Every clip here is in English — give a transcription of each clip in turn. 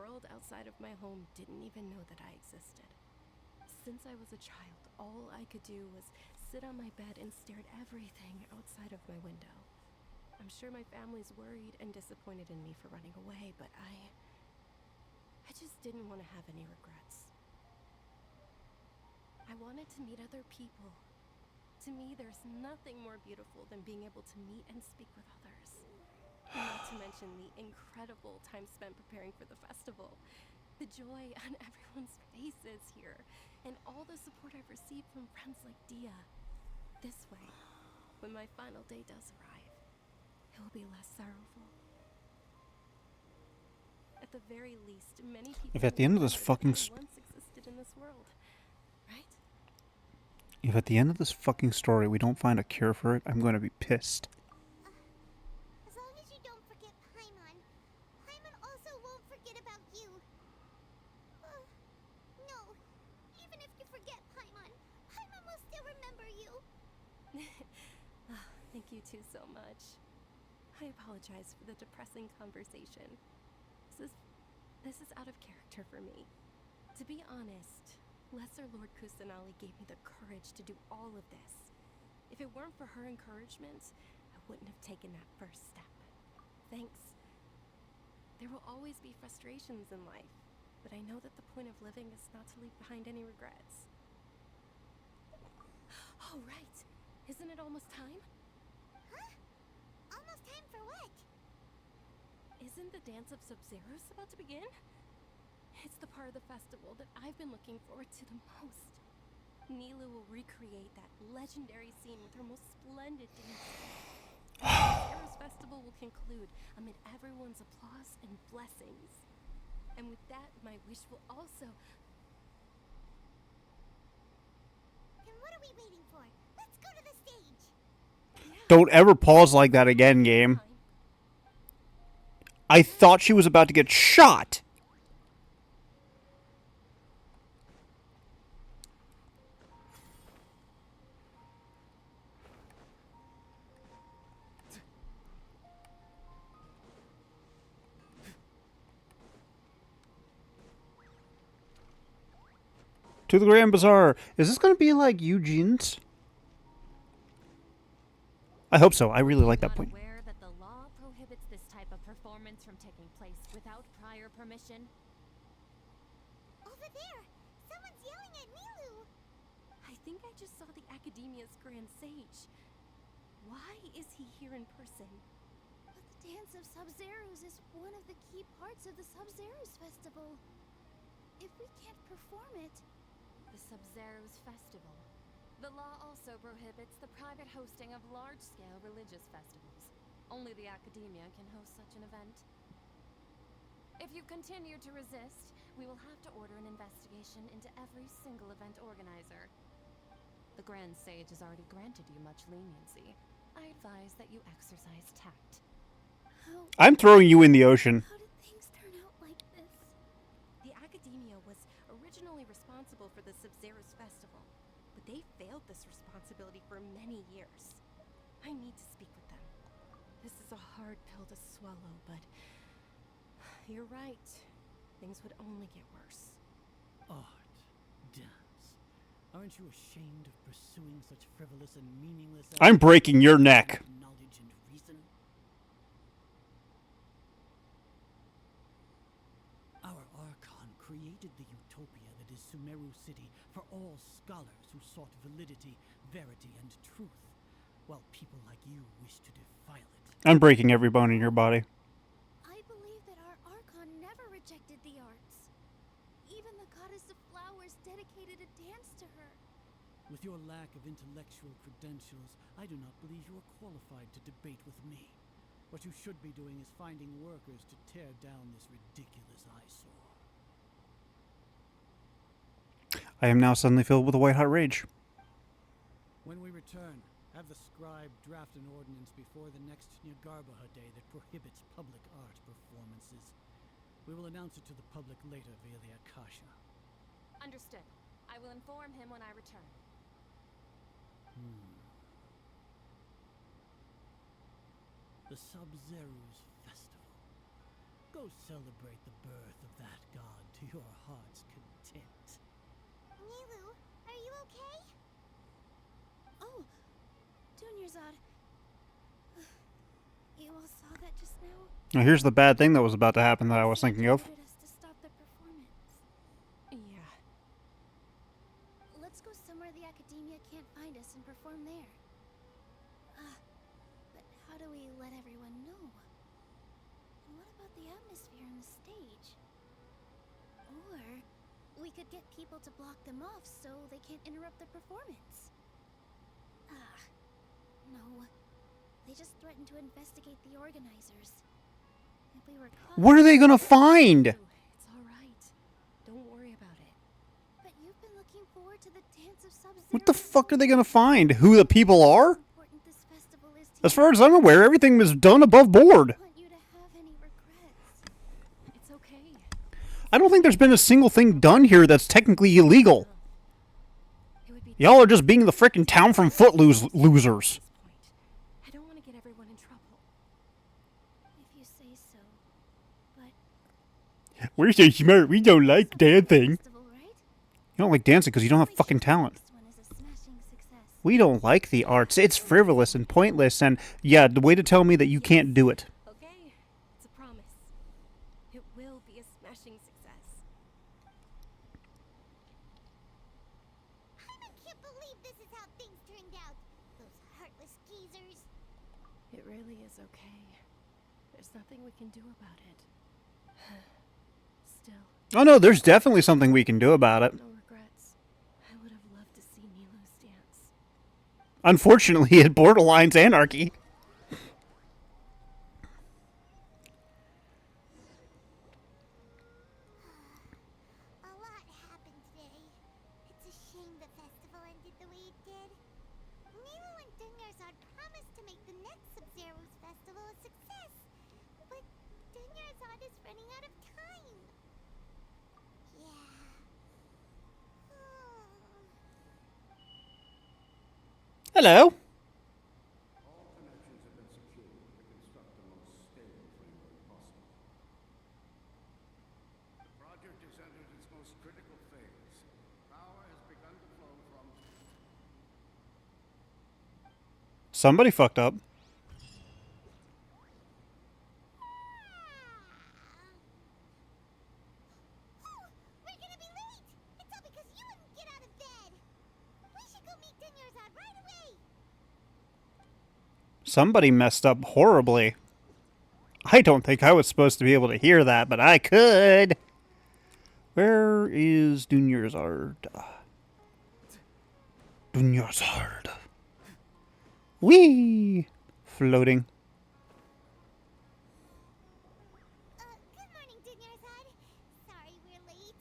world outside of my home didn't even know that I existed. Since I was a child, all I could do was sit on my bed and stare at everything outside of my window. I'm sure my family's worried and disappointed in me for running away, but I just didn't want to have any regrets. I wanted to meet other people. To me, there's nothing more beautiful than being able to meet and speak with others. Not to mention the incredible time spent preparing for the festival. The joy on everyone's faces here, and all the support I've received from friends like Dia. This way, when my final day does arrive, it will be less sorrowful. At the very least, many people If at the end of this fucking once existed in this world, right? If at the end of this fucking story we don't find a cure for it, I'm going to be pissed. As long as you don't forget Paimon, Paimon also won't forget about you. No, even if you forget Paimon, Paimon will still remember you. Thank you two so much. I apologize for the depressing conversation. This is out of character for me. To be honest, Lesser Lord Kusanali gave me the courage to do all of this. If it weren't for her encouragement, I wouldn't have taken that first step. Thanks. There will always be frustrations in life, but I know that the point of living is not to leave behind any regrets. Oh, right. Isn't it almost time? Huh? Almost time for what? Isn't the Dance of Sub-Zeros about to begin? It's the part of the festival that I've been looking forward to the most. Nilu will recreate that legendary scene with her most splendid dance. The Sub-Zeros festival will conclude amid everyone's applause and blessings. And with that, my wish will also... Then what are we waiting for? Let's go to the stage! Yeah. Don't ever pause like that again, game. I thought she was about to get shot. To the Grand Bazaar. Is this going to be like Eugene's? I hope so. I really like that point. Aware that the law prohibits this type of performance from taking place without prior permission? Over there! Someone's yelling at Nilu! I think I just saw the Academia's Grand Sage. Why is he here in person? But the Dance of Sub-Zeros is one of the key parts of the Sub-Zeros festival. If we can't perform it... The Sub-Zeros Festival. The law also prohibits the private hosting of large-scale religious festivals. Only the Academia can host such an event. If you continue to resist, we will have to order an investigation into every single event organizer. The Grand Sage has already granted you much leniency. I advise that you exercise tact. I'm throwing you in the ocean. How did things turn out like this? The Academia was originally responsible for the Sub-Zeros festival, but they failed this responsibility for many years. I need to speak with them. This is a hard pill to swallow, but you're right. Things would only get worse. Art, dance. Aren't you ashamed of pursuing such frivolous and meaningless... I'm breaking your neck. ...knowledge and reason? Our Archon created the utopia that is Sumeru City for all scholars who sought validity, verity, and truth, while people like you wish to defile it. I'm breaking every bone in your body. I believe that our Archon never rejected the arts. Even the goddess of flowers dedicated a dance to her. With your lack of intellectual credentials, I do not believe you are qualified to debate with me. What you should be doing is finding workers to tear down this ridiculous eyesore. I am now suddenly filled with a white-hot rage. When we return, have the scribe draft an ordinance before the next Nyagarbha Day that prohibits public art performances. We will announce it to the public later via the Akasha. Understood. I will inform him when I return. The Sub-Zeros Festival. Go celebrate the birth of that god to your heart's content. Nilu, are you okay? Oh, Dunyarzad. You all saw that just now? Now here's the bad thing that was about to happen that I was thinking of. Ordered us to stop the performance. Yeah. Let's go somewhere the academia can't find us and perform there. But how do we let everyone know? And what about the atmosphere on the stage? Or we could get people to block them off so they can't interrupt the performance. No. They just threatened to investigate the organizers. If we were caught... What are they gonna find? It's all right. Don't worry about it. But you've been looking forward to the Dance of Sub-Zero. What the fuck are they gonna find? Who the people are? Important this festival is to As far as I'm aware, everything was done above board. I don't want you to have any regrets. It's okay. I don't think there's been a single thing done here that's technically illegal. It would be Y'all are just being the frickin' town from Footloose losers. point. I don't want to get everyone in trouble. If you say so. But We're so smart, we don't like dancing. festival, right? You don't like dancing because you don't have fucking talent. This one is a smashing success. We don't like the arts. It's frivolous and pointless, and yeah, the way to tell me that you can't do it. Okay, it's a promise. It will be a smashing success. I can't believe this is how things turned out. Those heartless geezers. It really is okay. There's nothing we can do about it. Still, Oh no, there's definitely something we can do about it. no regrets. I would have loved to see Nilu's dance. Unfortunately, it borderlines anarchy. A lot happened today. It's a shame the festival ended the way it did. Nilu and Dunyarzad promised to make the next Sub-Zero's festival a success. But Dunyarzad is running out of time. Yeah. Hello. All connections have been secured to construct the most stable framework possible. The project has entered its most critical phase. Power has begun to flow from... Somebody fucked up. Oh, we're gonna be late! It's all because you wouldn't get out of bed! We should go meet Dunyarzad right away! Somebody messed up horribly. I don't think I was supposed to be able to hear that, but I could. Where is Dunyarzad? Dunyarzad. Whee! Floating. Good morning, Dunyarzad. Sorry we're late.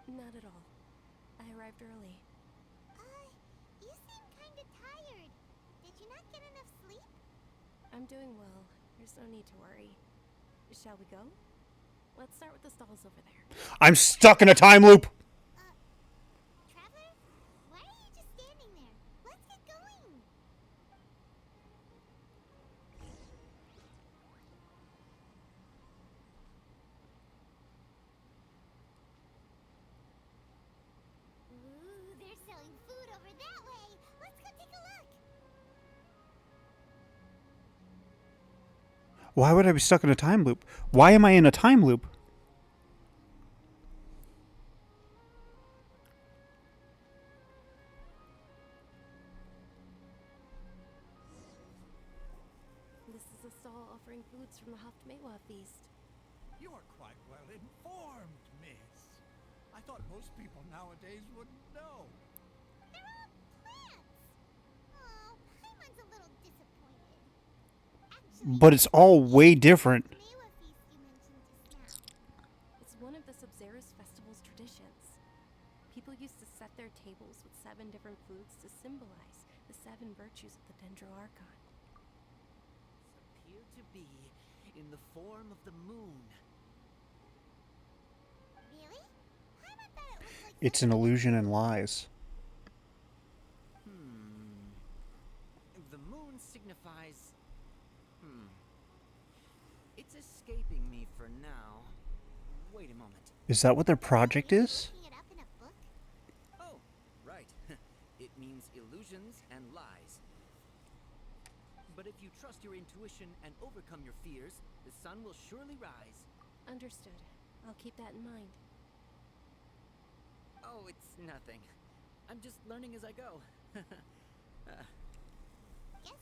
Not at all. I arrived early. You seem kinda tired. Did you not get enough sleep? I'm doing well. There's no need to worry. Shall we go? Let's start with the stalls over there. I'm stuck in a time loop. Traveler? Why are you just standing there? Let's get going! Ooh, they're selling food over that way! Let's go take a look! Why would I be stuck in a time loop? Why am I in a time loop? This is a stall offering foods from the Haftmewa feast. You are quite well informed, miss. I thought most people nowadays wouldn't know. They're all plants! Oh, Paimon's a little disappointed. Actually, But it's all way different. Mewa feast you mentioned just now. It's one of the Sub-Zero's festival's traditions. People used to set their tables with 7 different foods to symbolize the 7 virtues of the Dendroarchon. Appear to be in the form of the moon. Really? Paimon thought it looked like It's an illusion and lies. The moon signifies... It Wait a moment. Is that what their project is? Looking it up in a book? Oh, right. It means illusions and lies. But if you trust your intuition and overcome your fears, the sun will surely rise. Understood. I'll keep that in mind. Oh, it's nothing. I'm just learning as I go. Guess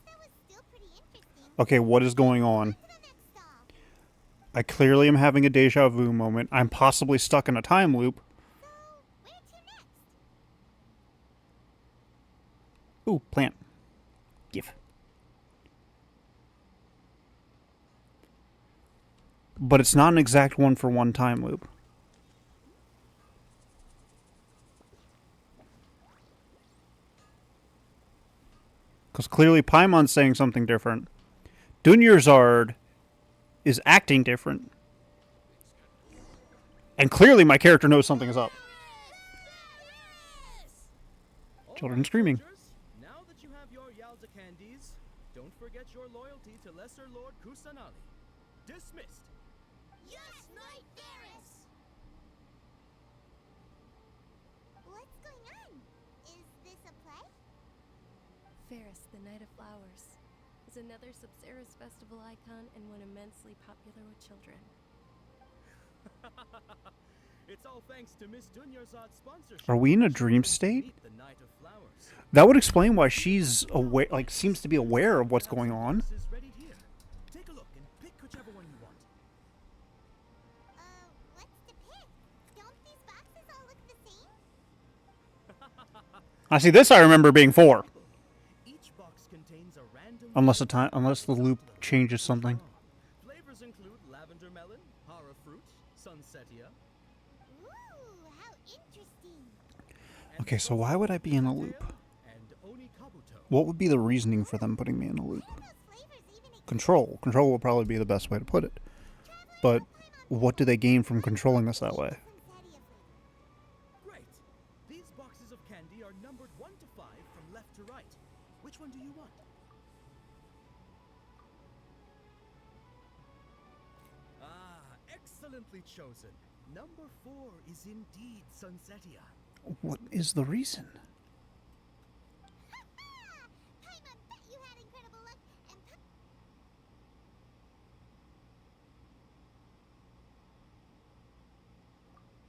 that was still pretty interesting. Okay, what is going on? To the next stall. I clearly am having a deja vu moment. I'm possibly stuck in a time loop. So, where to next? Ooh, plant. Give. But it's not an exact one-for-one time loop. Because clearly Paimon's saying something different. Dunyarzad is acting different. And clearly my character knows something is up. Children screaming. Now that you have your Yalda candies, don't forget your loyalty to Lesser Lord Kusanali. Dismissed. Yes, Knight Varys! What's going on? Is this a play? Ferris, the Knight of Flowers, is another Sub-Zera's festival icon and one immensely popular with children. It's all thanks to Miss Dunyarzad's sponsorship. Are we in a She dream chose to state? meet the Knight of Flowers. That would explain why she's aware, like, seems to be aware of what's going on. This is ready here. Take a look and pick whichever one you want. What's to pick? Don't these boxes all look the same? I see this I remember being 4. Each box contains a random Unless the loop changes something. Flavors include lavender melon, hara fruit, sunsetia. Ooh, how interesting. Okay, so why would I be in a loop? And oni kabuto. What would be the reasoning for them putting me in a loop? Those flavors even exist. Control. Control will probably be the best way to put it. But what do they gain from controlling us that way? Sunsetia flavor. Great. These boxes of candy are numbered 1 to 5 from left to right. Which one do you want? Ah, excellently chosen. Number 4 is indeed Sunsetia. What is the reason? Paimon, bet you had incredible luck and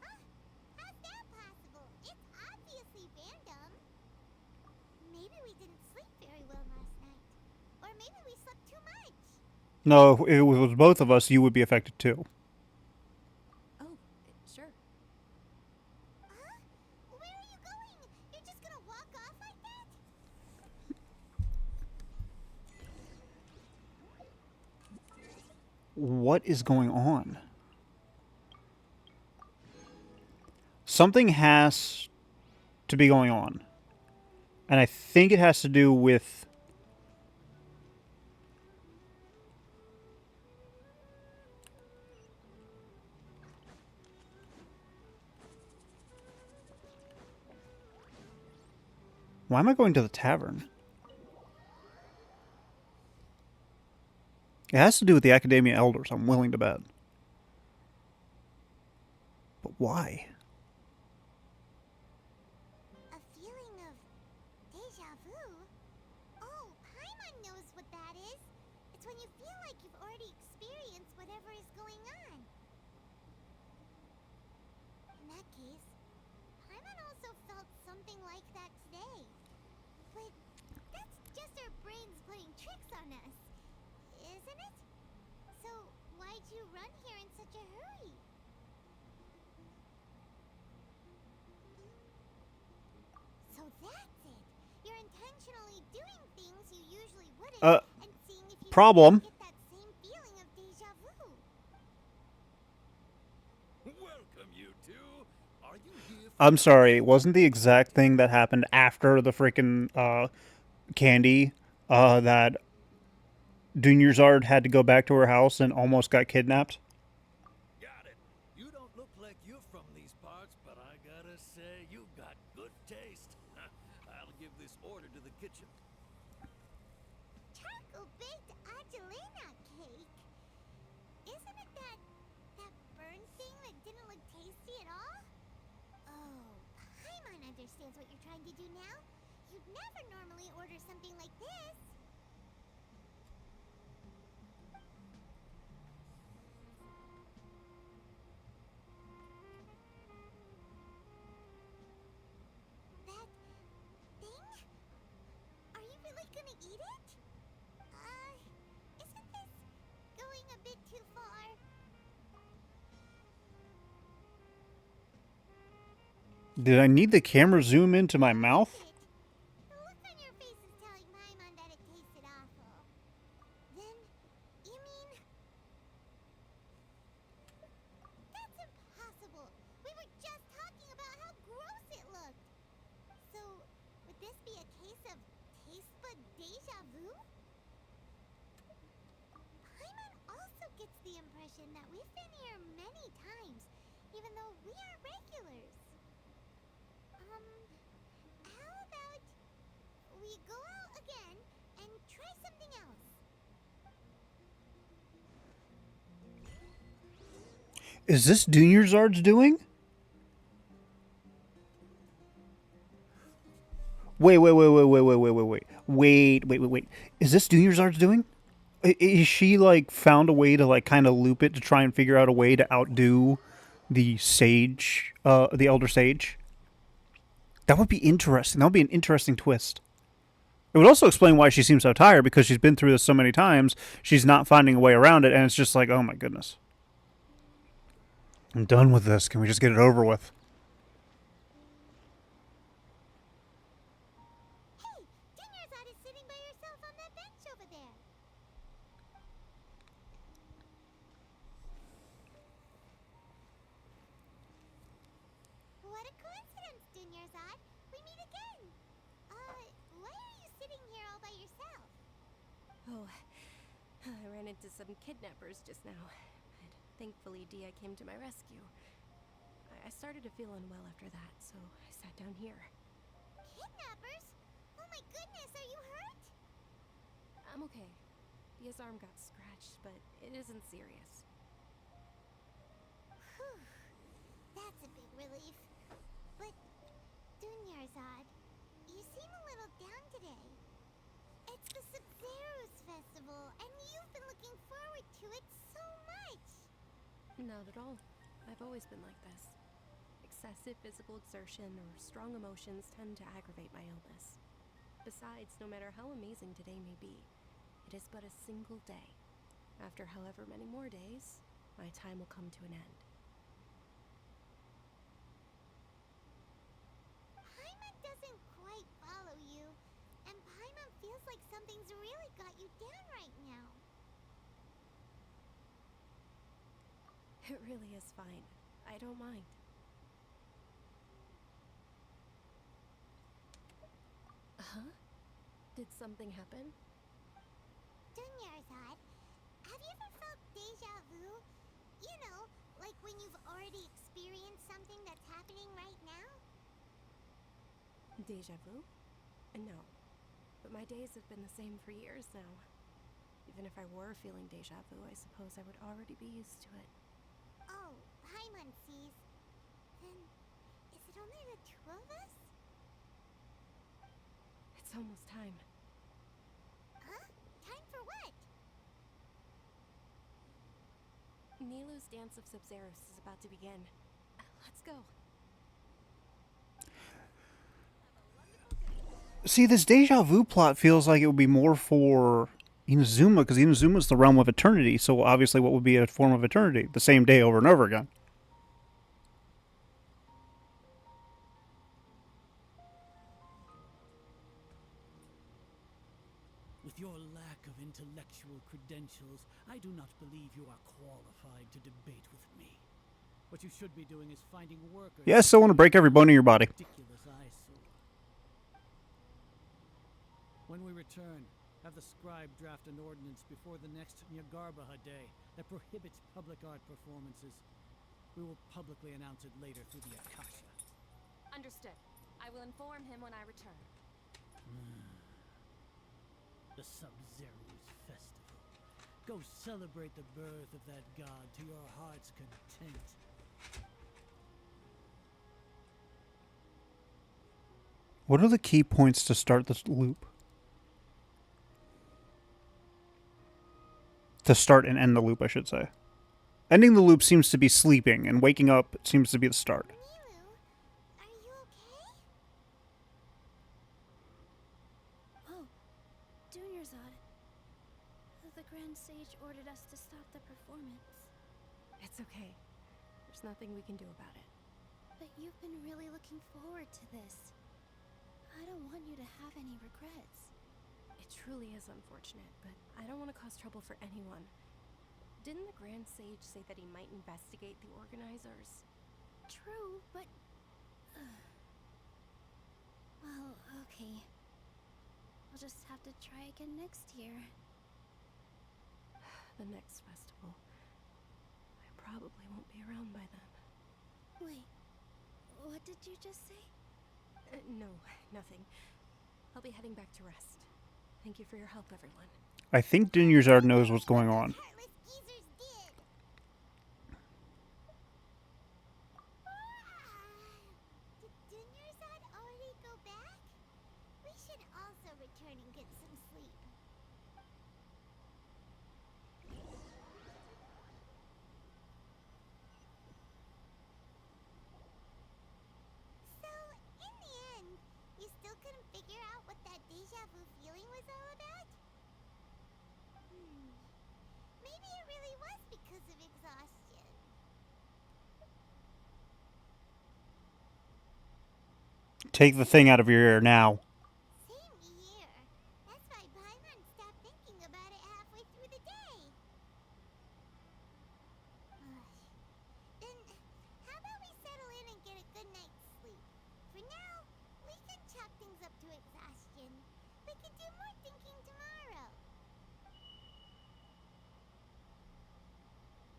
Huh? How's that possible? It's obviously random. Maybe we didn't sleep very well last night. Or maybe we slept too much. No, if it was both of us, you would be affected too. Oh, sure. Huh? Where are you going? You're just gonna walk off like that? What is going on? Something has to be going on. And I think it has to do with... Why am I going to the tavern? It has to do with the Academia Elders, I'm willing to bet. But why? A feeling of deja vu? Oh, Paimon knows what that is. It's when you feel like you've already experienced whatever is going on. In that case, Paimon also felt something like that today. But that's just our brains playing tricks on us, isn't it? So why'd you run here in such a hurry? So that's it. You're intentionally doing things you usually wouldn't and seeing if you problem. get that same feeling of deja vu. Welcome, you two. Are you here? I'm sorry, it wasn't the exact thing that happened after the freaking candy that Dunyarzad had to go back to her house and almost got kidnapped? Got it. You don't look like you're from these parts, but I gotta say, you got good taste. I'll give this order to the kitchen. Charcoal baked Angelina cake. Isn't it that burn thing that didn't understands what you're trying to do now. You'd never normally order something like this. That thing? Are you really gonna eat it? Isn't this going a bit too far? Did I need the camera zoom into my mouth? The look on your face is telling Paimon that it tasted awful. Then, you mean... That's impossible! We were just talking about how gross it looked! So, would this be a case of taste bud deja vu? Paimon also gets the impression that we've been here many times, even though we are regulars. How about we go out again and try something else? Is this Dunyarzad's doing? Wait. Is this Dunyarzad's doing? Is she like found a way to like kind of loop it to try and figure out a way to outdo the sage, the elder sage? That would be interesting. That would be an interesting twist. It would also explain why she seems so tired, because she's been through this so many times. She's not finding a way around it, and it's just like, oh my goodness. I'm done with this. Can we just get it over with? Hey, Dunyarzad is sitting by herself on that bench over there. What a coincidence, Dunyarzad. We meet again. Why are you sitting here all by yourself? Oh, I ran into some kidnappers just now. But thankfully, Dia came to my rescue. I started to feel unwell after that, so I sat down here. Kidnappers? Oh my goodness, are you hurt? I'm okay. Dia's arm got scratched, but it isn't serious. Whew. That's a big relief. But, Dunyarzad, you seem a little down today. It's the Sub-Zero's festival, and you've been looking forward to it so much. Not at all. I've always been like this. Excessive physical exertion or strong emotions tend to aggravate my illness. Besides, no matter how amazing today may be, it is but a single day. After however many more days, my time will come to an end. Paimon doesn't quite follow you, and Paimon feels like something's really got you down right now. It really is fine. I don't mind. Huh? Did something happen? Dunyarzad, have you ever felt deja vu? You know, like when you've already experienced something that's happening right now? Deja vu? No. But my days have been the same for years now. Even if I were feeling deja vu, I suppose I would already be used to it. Oh, Paimon sees. Then, is it only the two of us? It's almost time. Huh? Time for what? Nilou's Dance of Sub-Zeros is about to begin. Let's go. See, this deja vu plot feels like it would be more for Inazuma, because Inazuma is the realm of eternity, so obviously what would be a form of eternity? The same day over and over again. With your lack of intellectual credentials, I do not believe you are qualified to debate with me. What you should be doing is finding workers... Yes, I want to break every bone in your body. Ridiculous eyesore. When we return, have the scribe draft an ordinance before the next Nyargarbaha Day that prohibits public art performances. We will publicly announce it later through the Akasha. Understood. I will inform him when I return. The Sub-Zero's festival. Go celebrate the birth of that god to your heart's content. What are the key points to start this loop? To start and end the loop, I should say. Ending the loop seems to be sleeping, and waking up seems to be the start. Milu, are you okay? Oh, Dunyarzad. The Grand Sage ordered us to stop the performance. It's okay. There's nothing we can do about it. But you've been really looking forward to this. I don't want you to have any regrets. It truly is unfortunate, but I don't want to cause trouble for anyone. Didn't the Grand Sage say that he might investigate the organizers? True, but... well, okay. I'll just have to try again next year. The next festival. I probably won't be around by then. Wait, what did you just say? No, nothing. I'll be heading back to rest. Thank you for your help, everyone. I think Dunyarzad knows what's going on. Heartless geezers did. Did Dunyarzad already go back? We should also return and get some sleep. So, in the end, you still couldn't figure out what that deja vu feeling was all about? Maybe it really was because of exhaustion. Take the thing out of your ear now. Same here. That's why Paimon stopped thinking about it halfway through the day. Then, how about we settle in and get a good night's sleep? For now, we can chalk things up to exhaustion. We can do more thinking tomorrow.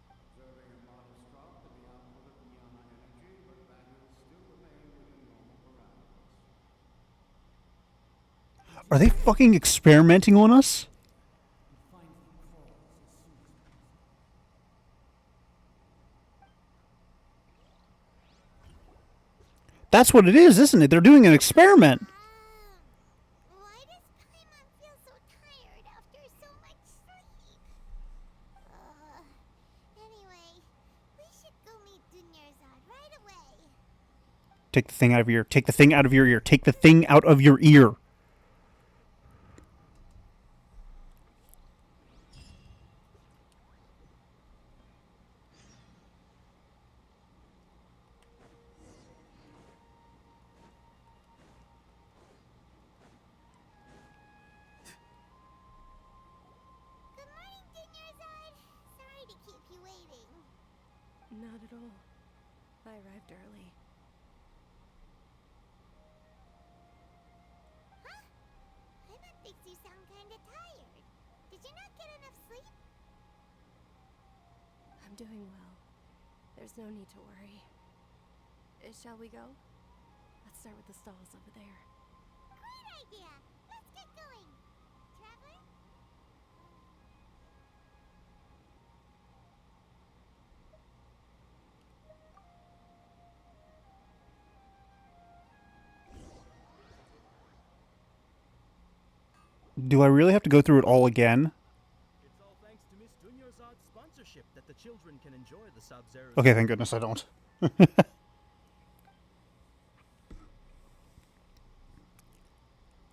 Observing a modest drop in the output of neon energy, but values still remain within normal parameters. Are they fucking experimenting on us? Find the cause as soon as That's what it is, isn't it? They're doing an experiment. Why does Paimon feel so tired after so much sleep? Anyway, we should go meet Dunyarzad right away. Take the thing out of your ear. Take the thing out of your ear. Take the thing out of your ear. Good morning, Dunyarzad. Sorry to keep you waiting. Not at all. I arrived early. Huh? Paimon thinks you sound kinda tired. Did you not get enough sleep? I'm doing well. There's no need to worry. Shall we go? Let's start with the stalls over there. Great idea! Let's get going. Traveler? Do I really have to go through it all again? It's all thanks to Miss Dunyarzad's sponsorship that the children can enjoy the Sub-Zero. Okay, thank goodness I don't.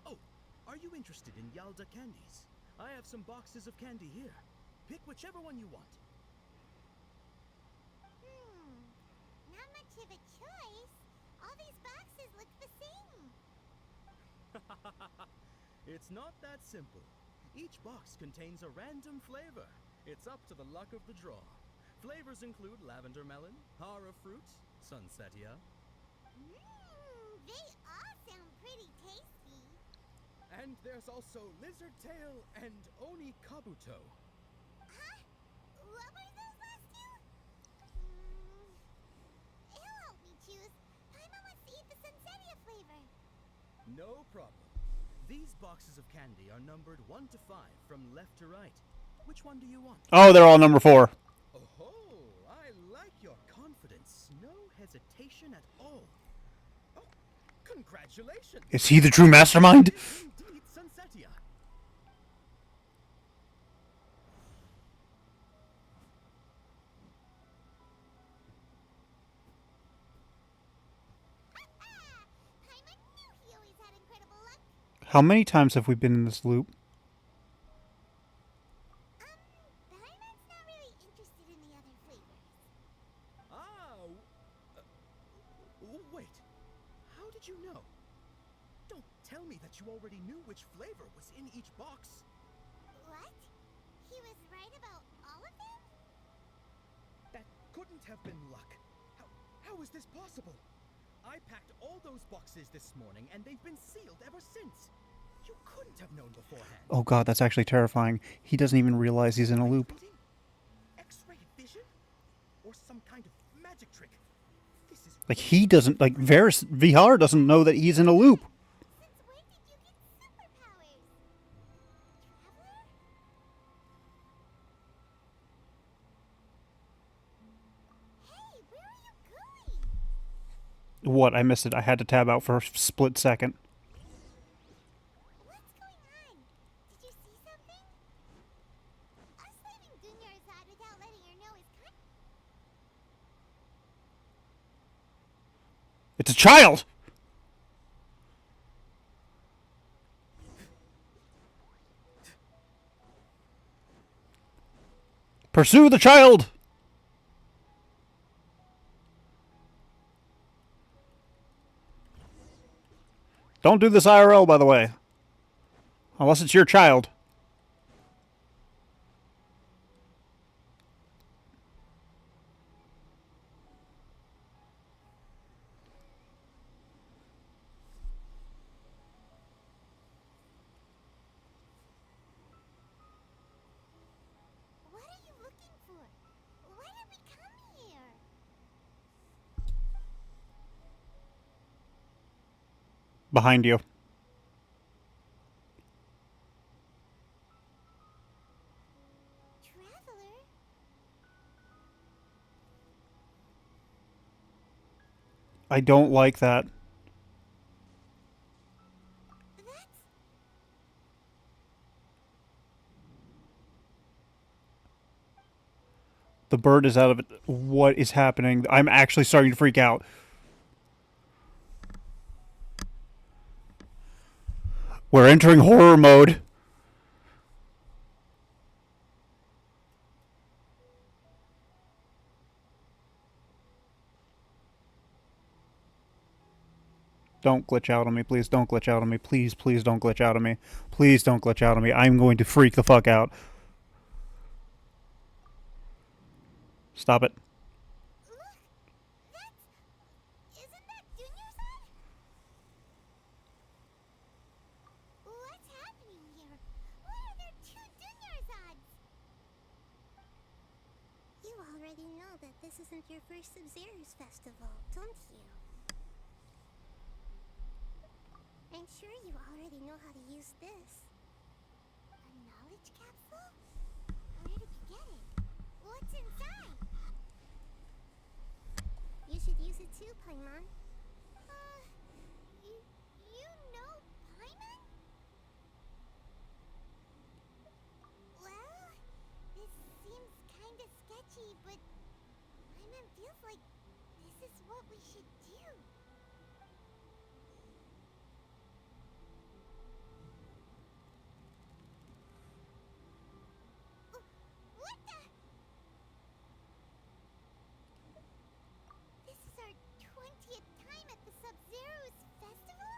Oh, are you interested in Yalda candies? I have some boxes of candy here. Pick whichever one you want. Not much of a choice. All these boxes look the same. It's not that simple. Each box contains a random flavor. It's up to the luck of the draw. Flavors include lavender melon, hara fruit, sunsetia, They all sound pretty tasty. and there's also lizard tail and oni kabuto. Huh? What were those last two? He'll help me choose. Paimon wants to eat the Sunsetia flavor. No problem. These boxes of candy are numbered 1 to 5 from left to right. Which one do you want? Oh, they're all number 4. Oh, I like your confidence. No hesitation at all. Oh, Congratulations! Is he the true mastermind? Indeed, Sunsetia. Paimon knew he always had incredible luck. How many times have we been in this loop? Paimon's not really interested in the other flavors. Wait. How did you know? Don't tell me that you already knew which flavor was in each box. What? He was right about all of them? That couldn't have been luck. How is this possible? I packed all those boxes this morning, and they've been sealed ever since. You couldn't have known beforehand. Oh god, that's actually terrifying. He doesn't even realize he's in a loop. X-ray vision? Or some kind of magic trick? This is Like, he doesn't, like, Vihar doesn't know that he's in a loop. Since when did you get superpowers? Traveler? Hey, where are you going? What? I missed it. I had to tab out for a split second. What's going on? Did you see something? Us leaving Dunyarzad without letting her know is kind. It's a child! Pursue the child! Don't do this IRL, by the way. Unless it's your child. What are you looking for? Why did we come here? Behind you. Traveler? I don't like that. That's... The bird is out of it. What is happening? I'm actually starting to freak out. We're entering horror mode. Don't glitch out on me. Please don't glitch out on me. Please, please don't glitch out on me. Please don't glitch out on me. I'm going to freak the fuck out. Stop it. Look! That's... Isn't that Dunyarzad? What's happening here? Why are there two Dunyarzads? You already know that this isn't your first Sub-Zero's festival, don't you? I'm sure you already know how to use this. A knowledge capsule? Where did you get it? What's inside? You should use it too, Paimon. You know Paimon? Well, this seems kinda sketchy, but Paimon feels like this is what we should do. What the? This is our 20th time at the Sub-Zero's festival?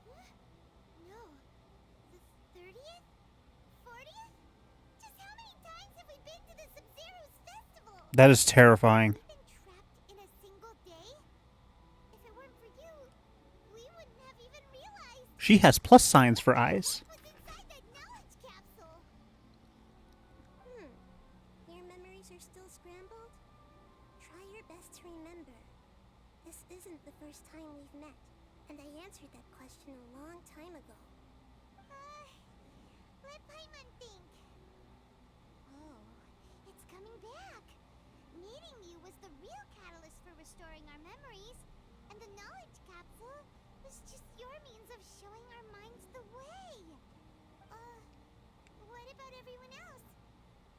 Huh? No. The 30th? 40th? Just how many times have we been to the Sub-Zero's festival? That is terrifying. We've been trapped in a single day? If it weren't for you, we wouldn't have even realized She has plus signs for eyes. what was inside that knowledge capsule. Your memories are still scrambled? Try your best to remember. This isn't the first time we've met, and I answered that question a long time ago. Let Paimon think. Oh, it's coming back. Meeting you was the real catalyst for restoring our memories, and the knowledge capsule is just your means of showing our minds the way. What about everyone else?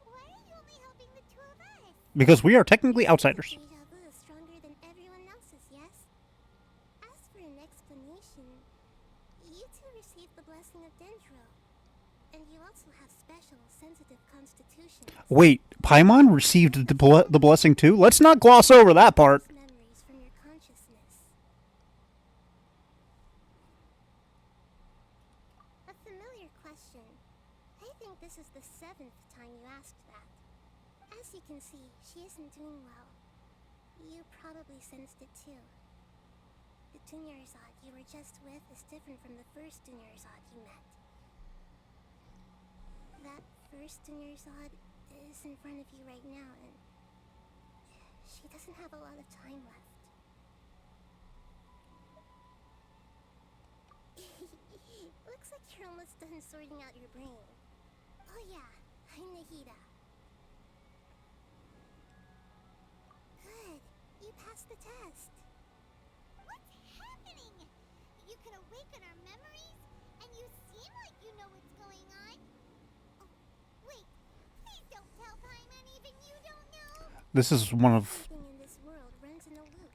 Why are you only helping the two of us? Because we are technically outsiders. Deja Vu is stronger than everyone else's, yes? As for an explanation, you two received the blessing of Dendro. And you also have special, sensitive constitutions. Wait, Paimon received the blessing too? Let's not gloss over that part. Memories from your consciousness. A familiar question. I think this is the 7th time you asked that. As you can see, she isn't doing well. You probably sensed it too. The Dunyarzad you were just with is different from the first Dunyarzad you met. That first Dunyarzad is in front of you right now, and she doesn't have a lot of time left. Looks like you're almost done sorting out your brain. Oh yeah, I'm Nahida. Good, you passed the test. What's happening? You can awaken our memories, and you seem like you know what's going on. Oh, wait, please don't tell Paimon even you don't know. This is one of... Everything in this world runs in a loop.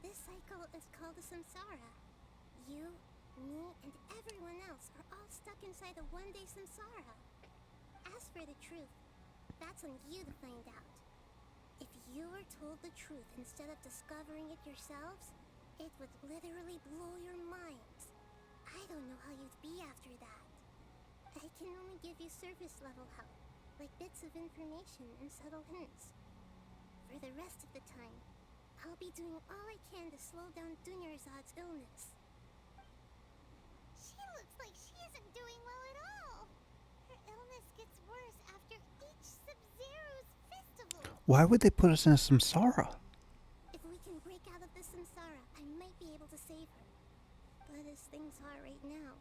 This cycle is called the samsara. You, me, and everyone else are all stuck inside a one-day samsara. As for the truth, that's on you to find out. If you were told the truth instead of discovering it yourselves, it would literally blow your minds. I don't know how you'd be after that. I can only give you surface level help, like bits of information and subtle hints. For the rest of the time, I'll be doing all I can to slow down Dunyarzad's illness. She looks like she isn't doing well at all. Her illness gets worse after each Sub-Zero's festival. Why would they put us in a samsara? If we can break out of the samsara, I might be able to save her. But as things are right now,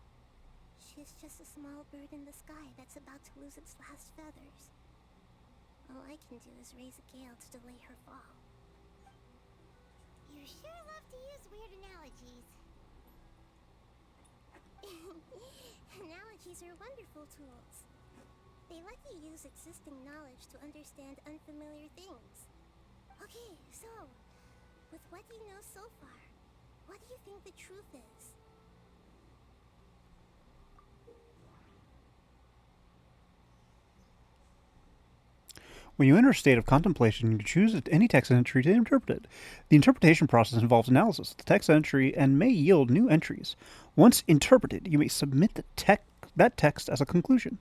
she's just a small bird in the sky that's about to lose its last feathers. All I can do is raise a gale to delay her fall. You sure love to use weird analogies. Analogies are wonderful tools. They let you use existing knowledge to understand unfamiliar things. Okay, so, with what you know so far, what do you think the truth is? When you enter a state of contemplation, you choose any text entry to interpret it. The interpretation process involves analysis of the text entry and may yield new entries. Once interpreted, you may submit that text as a conclusion.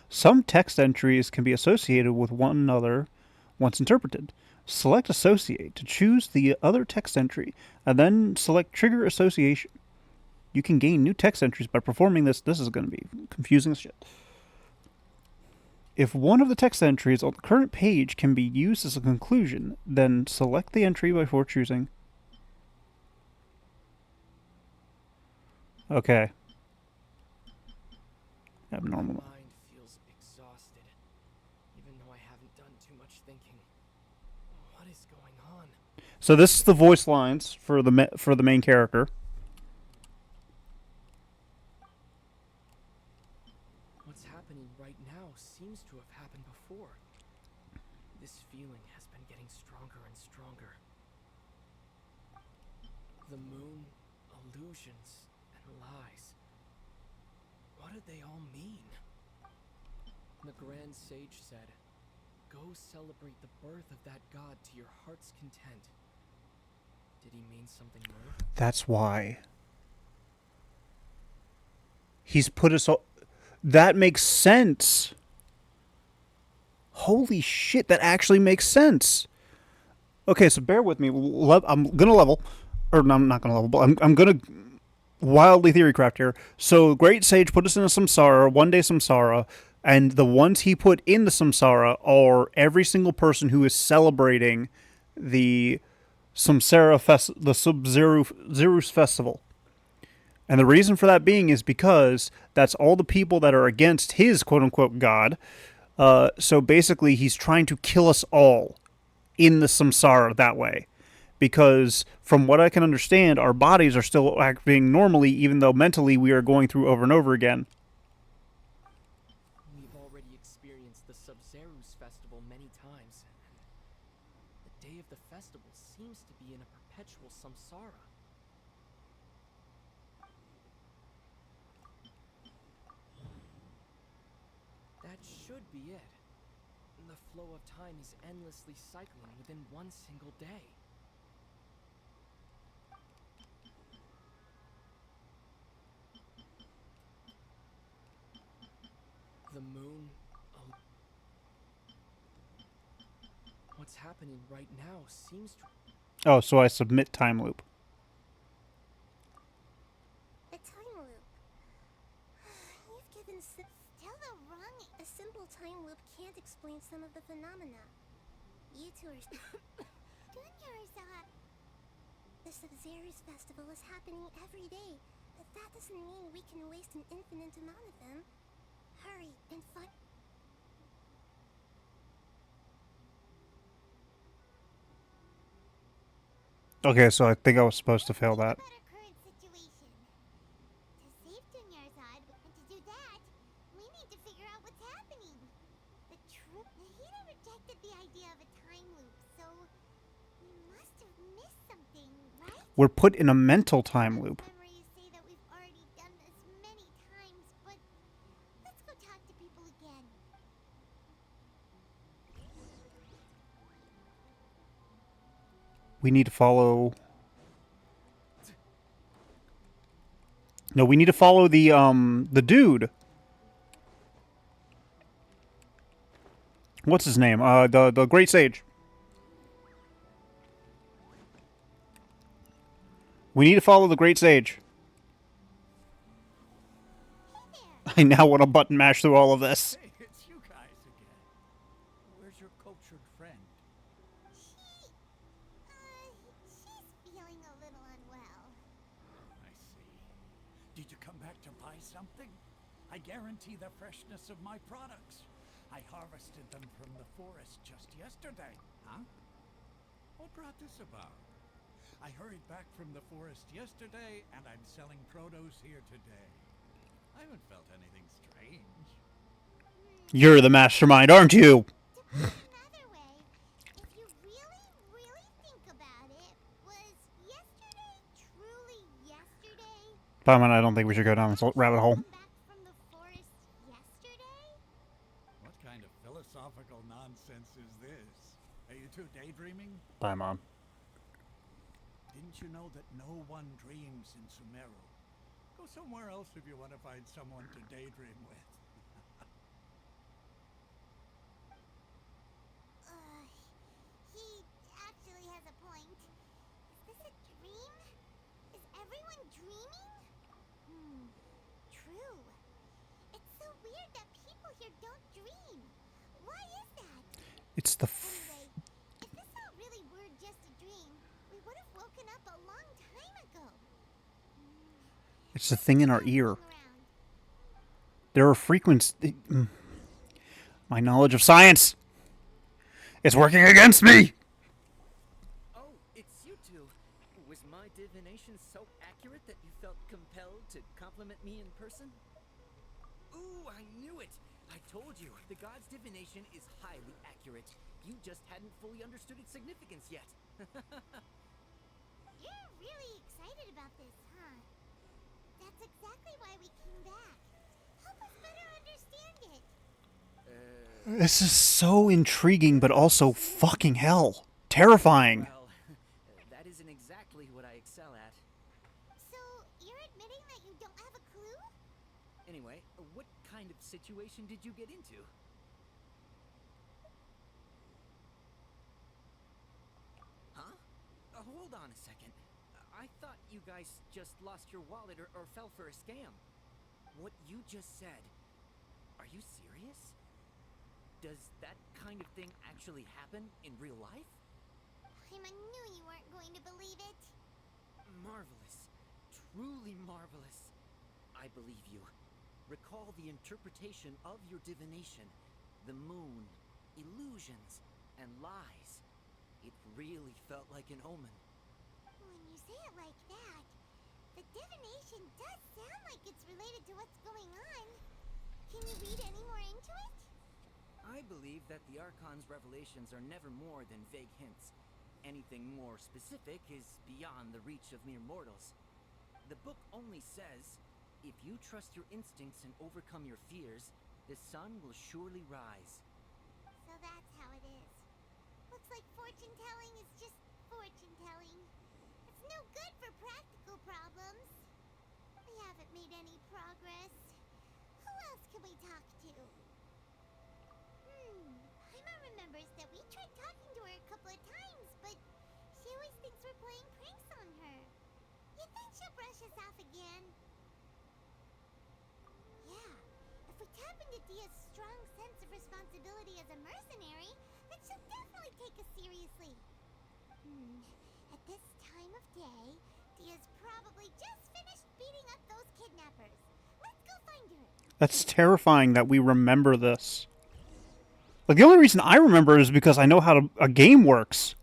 Some text entries can be associated with one another once interpreted. Select Associate to choose the other text entry, and then select Trigger Association. You can gain new text entries by performing this. This is going to be confusing as shit. If one of the text entries on the current page can be used as a conclusion, then select the entry before choosing. Okay. Abnormal. My mind feels exhausted, even though I haven't done too much thinking. What is going on? So this is the voice lines for the main character. What's happening right now seems to have happened before. This feeling has been getting stronger and stronger. The moon, illusions, and lies. What did they all mean? The Grand Sage said, "Go celebrate the birth of that god to your heart's content." Did he mean something more? That's why. He's put us all... That makes sense. Holy shit, that actually makes sense. Okay, so bear with me. I'm going to level. Or no, I'm not going to level, but I'm going to wildly theorycraft here. So Great Sage put us in a samsara, one-day samsara, and the ones he put in the samsara are every single person who is celebrating the the Sub-Zero's festival. And the reason for that being is because that's all the people that are against his quote-unquote god. So basically, he's trying to kill us all in the samsara that way. because from what I can understand, our bodies are still acting normally, even though mentally we are going through over and over again. We've already experienced the Sub-Zero's festival many times. The day of the festival seems to be in a perpetual samsara. That should be it. The flow of time is endlessly cycling within one single day. The moon... What's happening right now seems to... Oh, so I submit time loop. A time loop. You've given still the wrong. A simple time loop can't explain some of the phenomena. You two are. Junior's The Sub-Zero's festival is happening every day, but that doesn't mean we can waste an infinite amount of them. Hurry and find. Okay, so I think I was supposed to fail that. about our current situation. To save Junior's and to do that, we need to figure out what's happening. The Hina rejected the idea of a time loop, so we must have missed something, right? We're put in a mental time loop. Memories say that we've already done this many times, but let's go talk to people again. We need to follow... No, we need to follow the dude. What's his name? The Great Sage. We need to follow the Great Sage. I now want to button mash through all of this. Hey, it's you guys again. Where's your cultured friend? She's feeling a little unwell. I see. Did you come back to buy something? I guarantee the freshness of my products. I harvested them from the forest just yesterday. Huh? What brought this about? I hurried back from the forest yesterday, and I'm selling produce here today. I haven't felt anything strange. You're the mastermind, aren't you? To put it another way, if you really think about it, was yesterday truly yesterday? Paimon, I don't think we should go down this rabbit hole. Come back from the forest yesterday? What kind of philosophical nonsense is this? Are you two daydreaming? Paimon. Didn't you know that no one dreams in Sumeru? Go somewhere else if you want to find someone to daydream with. He actually has a point. Is this a dream? Is everyone dreaming? True. It's so weird that people here don't dream. Why is that? It's the... Anyway, if this all really were just a dream, we would have woken up a long time ago. It's the thing in our ear. Around. There are frequencies... My knowledge of science is working against me! Oh, it's you two. Was my divination so accurate that you felt compelled to compliment me in person? Ooh, I knew it! I told you, the god's divination is highly accurate. You just hadn't fully understood its significance yet. You're really excited about this, huh? That's exactly why we came back. Help us better understand it. This is so intriguing, but also fucking hell. Terrifying. Well, that isn't exactly what I excel at. So, you're admitting that you don't have a clue? Anyway, what kind of situation did you get into? Huh? Hold on a second. I thought you guys just lost your wallet or fell for a scam. What you just said, are you serious? Does that kind of thing actually happen in real life? I knew you weren't going to believe it. Marvelous. Truly marvelous. I believe you. Recall the interpretation of your divination. The moon, illusions, and lies. It really felt like an omen. When you say it like that, the divination does sound like it's related to what's going on. Can you read any more into it? I believe that the Archon's revelations are never more than vague hints. Anything more specific is beyond the reach of mere mortals. The book only says, if you trust your instincts and overcome your fears, the sun will surely rise. So that's how it is. Looks like fortune-telling is just fortune-telling. It's no good for practical problems. We haven't made any progress. Who else can we talk to? Paimon remembers that we tried talking to her a couple of times, but she always thinks we're playing pranks on her. You think she'll brush us off again? Yeah, if we tap into Dia's strong sense of responsibility as a mercenary, then she'll definitely take us seriously. At this time of day, Dia's probably just finished beating up those kidnappers. Let's go find her. That's terrifying that we remember this. Like, the only reason I remember is because I know how a game works.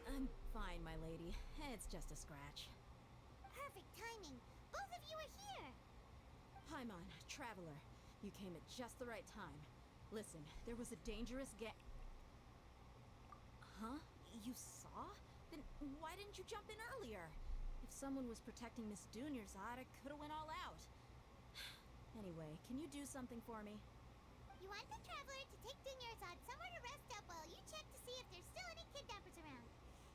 I'm fine, my lady. It's just a scratch. Perfect timing. Both of you are here. Paimon, traveler. You came at just the right time. Listen, there was a dangerous Huh? You saw? Then why didn't you jump in earlier? If someone was protecting Miss Dunyarzad, I could've went all out. Anyway, can you do something for me? You want the traveler to take Dunyarzad somewhere to rest up while you check to see if there's still any kidnappers around.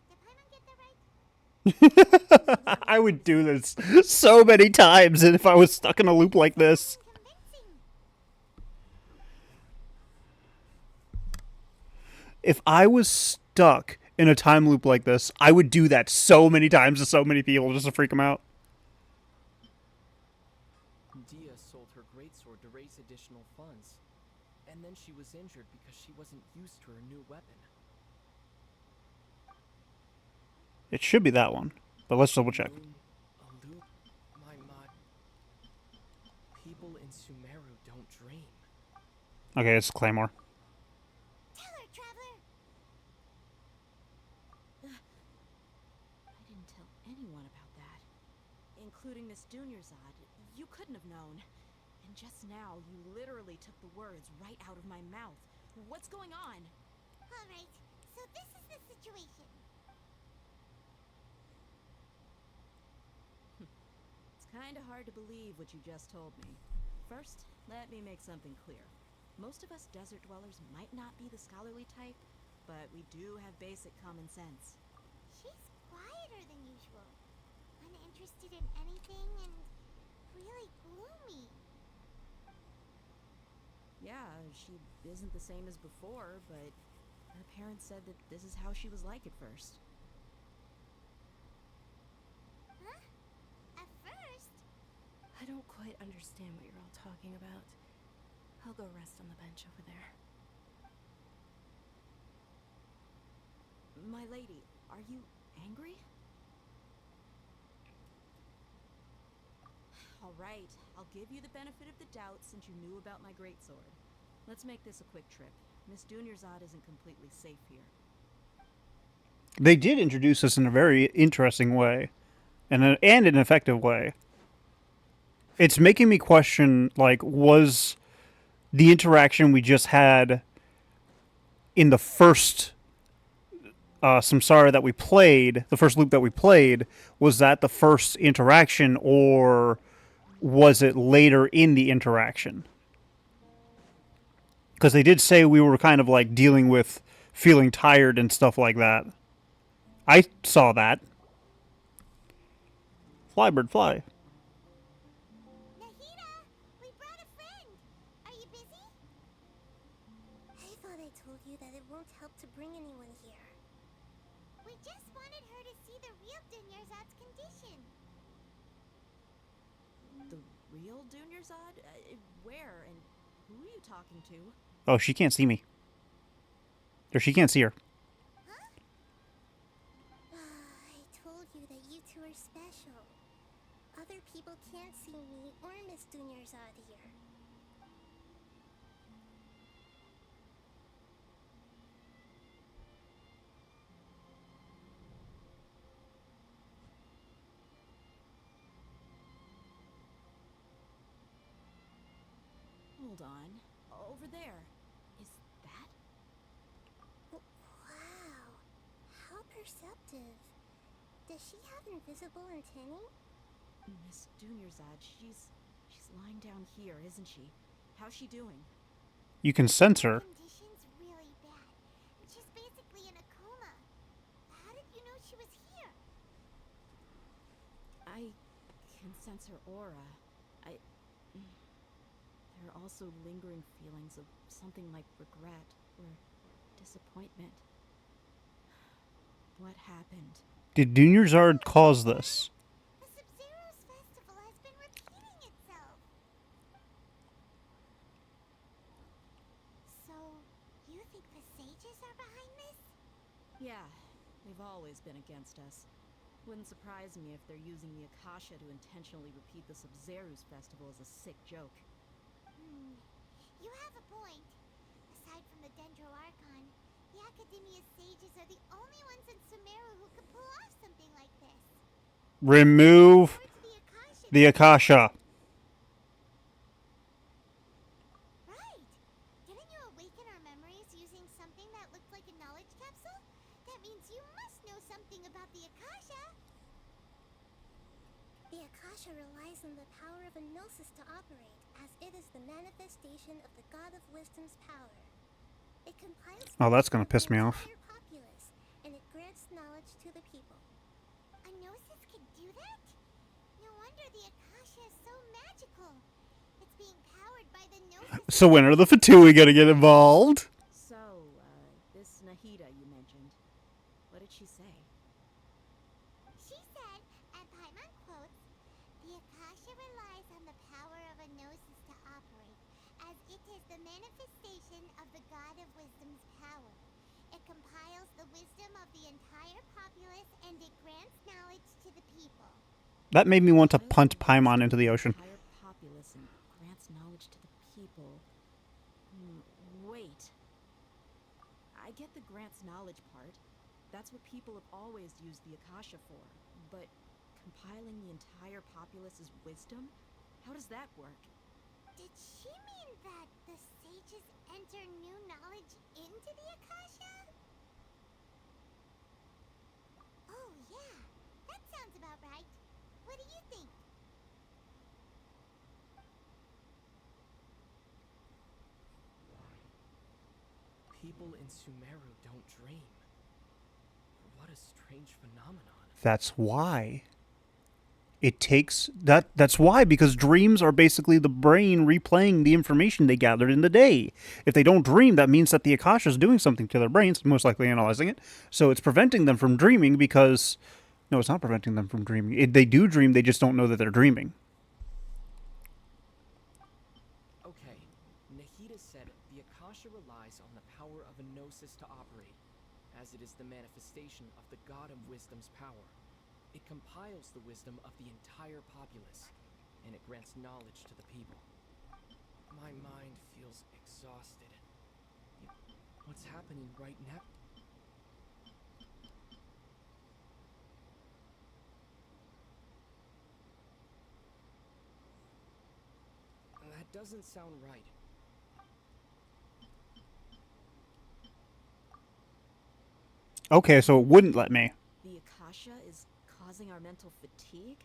Did Paimon get that right? I would do this so many times if I was stuck in a loop like this. If I was stuck in a time loop like this, I would do that so many times to so many people just to freak them out. Dia sold her greatsword to raise additional funds. And then she was injured because she wasn't used to her new weapon. It should be that one, but let's double check. My mod. People in Sumeru don't dream. Okay, it's Claymore. Tell her, traveler. I didn't tell anyone about that. Including Miss Dunyarzad. You couldn't have known. And just now, you literally took the words right out of my mouth. What's going on? Alright, so this is the situation. It's kinda hard to believe what you just told me. First, let me make something clear. Most of us desert dwellers might not be the scholarly type, but we do have basic common sense. She's quieter than usual. Uninterested in anything and really gloomy. Yeah, she isn't the same as before, but her parents said that this is how she was like at first. Huh? At first? I don't quite understand what you're all talking about. I'll go rest on the bench over there. My lady, are you angry? All right, I'll give you the benefit of the doubt since you knew about my greatsword. Let's make this a quick trip. Miss Dunyarzad isn't completely safe here. They did introduce us in a very interesting way, and an effective way. It's making me question, like, was the interaction we just had in the first Samsara that we played, the first loop that we played, was that the first interaction, or was it later in the interaction? Because they did say we were kind of like dealing with feeling tired and stuff like that. I saw that. Fly, bird, fly. Nahida, we brought a friend. Are you busy? I thought I told you that it won't help to bring anyone here. We just wanted her to see the real Dunyarzad's condition. The real Dunyarzad? Where and who are you talking to? Oh, she can't see me. Or she can't see her. I told you that you two are special. Other people can't see me or Miss Dunyarzad here. Hold on. Over there. Is that? Wow. How perceptive. Does she have invisible antennae? Miss Dunyarzad, she's lying down here, isn't she? How's she doing? You can sense her. Condition's really bad. She's basically in a coma. How did you know she was here? I can sense her aura. There are also lingering feelings of something like regret or disappointment. What happened? Did Dunyarzad cause this? The Sub-Zero's festival has been repeating itself. So, you think the sages are behind this? Yeah, they've always been against us. Wouldn't surprise me if they're using the Akasha to intentionally repeat the Sub-Zero's festival as a sick joke. You have a point. Aside from the Dendro Archon, the Academia's sages are the only ones in Sumeru who could pull off something like this. Remove Over to the Akasha. the Akasha. Right. Didn't you awaken our memories using something that looked like a knowledge capsule? That means you must know something about the Akasha. The Akasha relies on the power of a gnosis to operate, as it is the manifestation of the God of Wisdom's power. It compiles Oh, that's gonna the piss me off. entire populace, and it grants knowledge to the people. A gnosis can do that? No wonder the Akasha is so magical. It's being powered by the gnosis. So when are the Fatui gonna get involved? So, this Nahida you mentioned, what did she say? She said, and Paimon quotes, the Akasha relies on the power of a gnosis to operate, as it is the manifestation of the God of Wisdom's power. It compiles the wisdom of the entire populace and it grants knowledge to the people. That made me want to punt Paimon into the ocean. Entire populace and grants knowledge to the people. Wait. I get the grants knowledge part. That's what people have always used the Akasha for. But compiling the entire populace's wisdom? How does that work? Did she mean that the sages enter new knowledge into the Akasha? Oh yeah, that sounds about right. What do you think? People in Sumeru don't dream. What a strange phenomenon. That's why. It takes that's why, because dreams are basically the brain replaying the information they gathered in the day. If they don't dream, that means that the Akasha is doing something to their brains, most likely analyzing it. So it's preventing them from dreaming because no, it's not preventing them from dreaming. They do dream, they just don't know that they're dreaming. Okay, Nahida said the Akasha relies on the power of a gnosis to operate, as it is the manifestation of the God of Wisdom's power. It compiles the wisdom of the entire populace, and it grants knowledge to the people. My mind feels exhausted. What's happening right now? That doesn't sound right. Okay, so it wouldn't let me. The Akasha is causing our mental fatigue?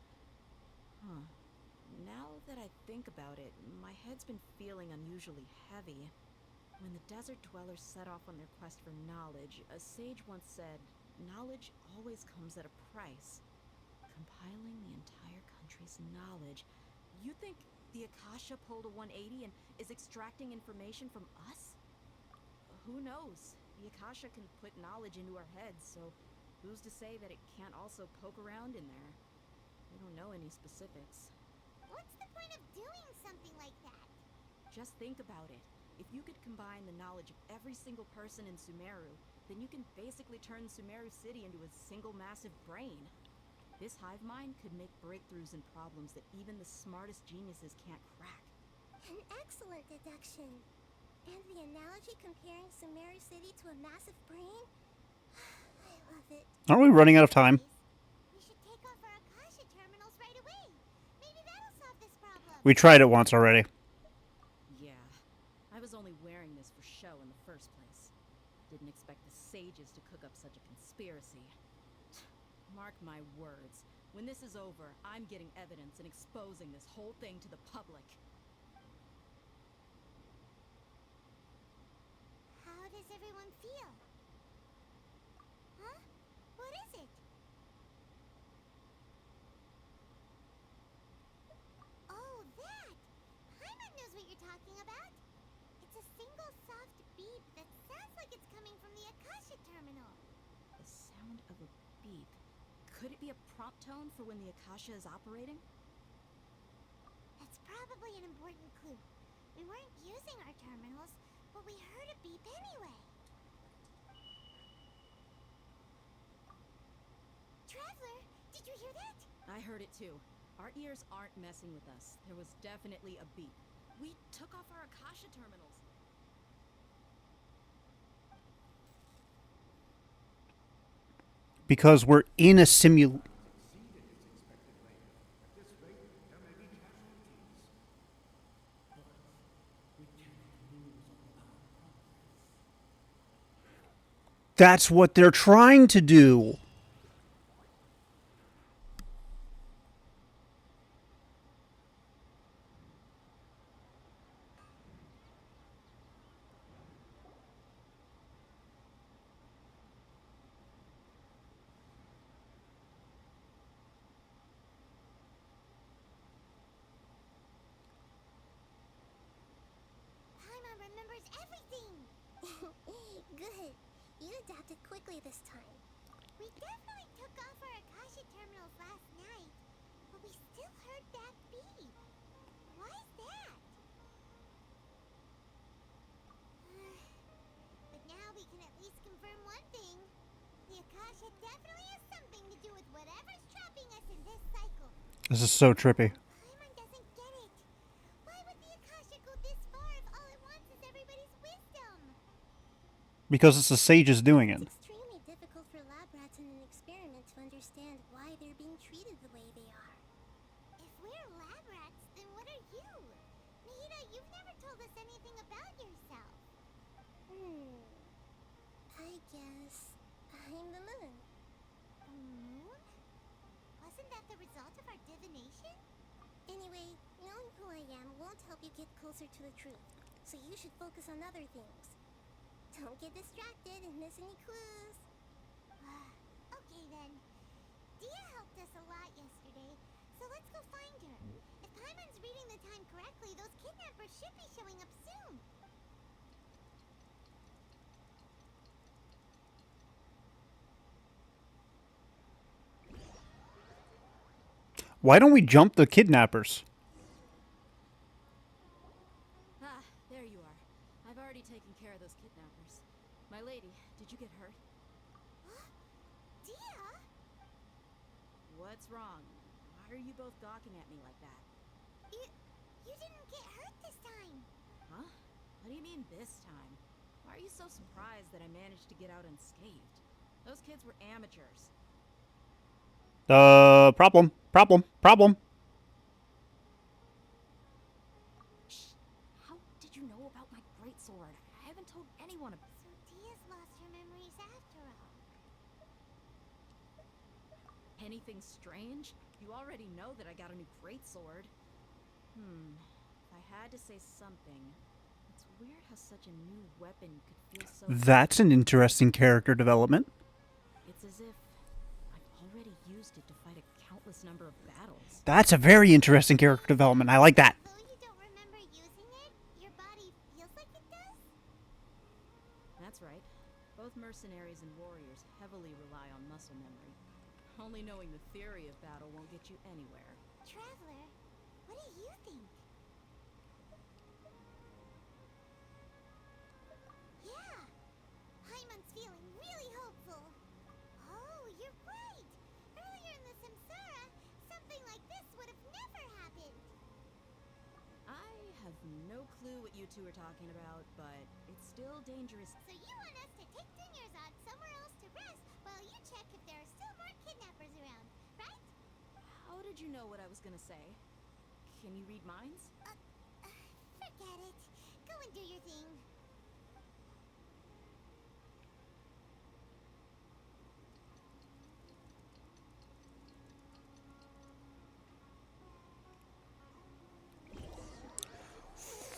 Huh. Now that I think about it, my head's been feeling unusually heavy. When the desert dwellers set off on their quest for knowledge, a sage once said, knowledge always comes at a price. Compiling the entire country's knowledge. You think the Akasha pulled a 180 and is extracting information from us? Who knows? The Akasha can put knowledge into our heads, so who's to say that it can't also poke around in there? We don't know any specifics. What's the point of doing something like that? Just think about it. If you could combine the knowledge of every single person in Sumeru, then you can basically turn Sumeru City into a single massive brain. This hive mind could make breakthroughs in problems that even the smartest geniuses can't crack. An excellent deduction. And the analogy comparing Sumeru City to a massive brain? I love it. Aren't we running out of time? We should take off our Akasha terminals right away. Maybe that'll solve this problem. We tried it once already. Yeah, didn't expect the sages to cook up such a conspiracy. Mark my words. When this is over, I'm getting evidence and exposing this whole thing to the public. How does everyone feel? Huh? What is it? Oh, that! Paimon knows what you're talking about. It's a single soft beep that sounds like it's coming from the Akasha terminal. The sound of a beep. Could it be a prompt tone for when the Akasha is operating? That's probably an important clue. We weren't using our terminals, but we heard a beep anyway. Traveler, did you hear that? I heard it too. Our ears aren't messing with us. There was definitely a beep. We took off our Akasha terminals. Because we're in a simul. That's what they're trying to do. Paimon remembers everything! Good. You adapted quickly this time. We definitely took off our Akasha terminals last night, but we still heard that beep. Why is that? But now we can at least confirm one thing. The Akasha definitely has something to do with whatever's trapping us in this cycle. This is so trippy. Paimon doesn't get it. Why would the Akasha go this far if all it wants is everybody's wisdom? Because it's the sages doing it. It's extremely difficult for lab rats in an experiment to understand why they're being treated the way they are. If we're lab rats, then what are you? Nahida, you've never told us anything about yourself. I guess I'm the moon. The moon? Wasn't that the result of our divination? Anyway, knowing who I am won't help you get closer to the truth, so you should focus on other things. Don't get distracted and miss any clues. Okay then. Dia helped us a lot yesterday, so let's go find her. If Paimon's reading the time correctly, those kidnappers should be showing up soon. Why don't we jump the kidnappers? Ah, there you are. I've already taken care of those kidnappers. My lady, did you get hurt? Dia? What's wrong? Why are you both gawking at me like that? You didn't get hurt this time. Huh? What do you mean this time? Why are you so surprised that I managed to get out unscathed? Those kids were amateurs. Problem. Shh! How did you know about my greatsword? I haven't told anyone about. So Dia's lost her memories after all. Anything strange? You already know that I got a new greatsword. If I had to say something, it's weird how such a new weapon could feel so. That's an interesting character development. It's as if I've already used it to fight a countless number of battles. That's a very interesting character development. I like that. Though you don't remember using it, your body feels like it does? That's right. Both mercenaries and warriors heavily rely on muscle memory. Only knowing the theory of battle won't get you anywhere. Traveler, what do you think? Yeah, Paimon's feeling really hopeful. Oh, you're right. Earlier in the Samsara, something like this would have never happened. I have no clue what you two are talking about, but it's still dangerous. So you want us to take Dunyarzad somewhere else to rest while you check if there are still more kidnappers around, right? How did you know what I was gonna say? Can you read minds? Forget it. Go and do your thing.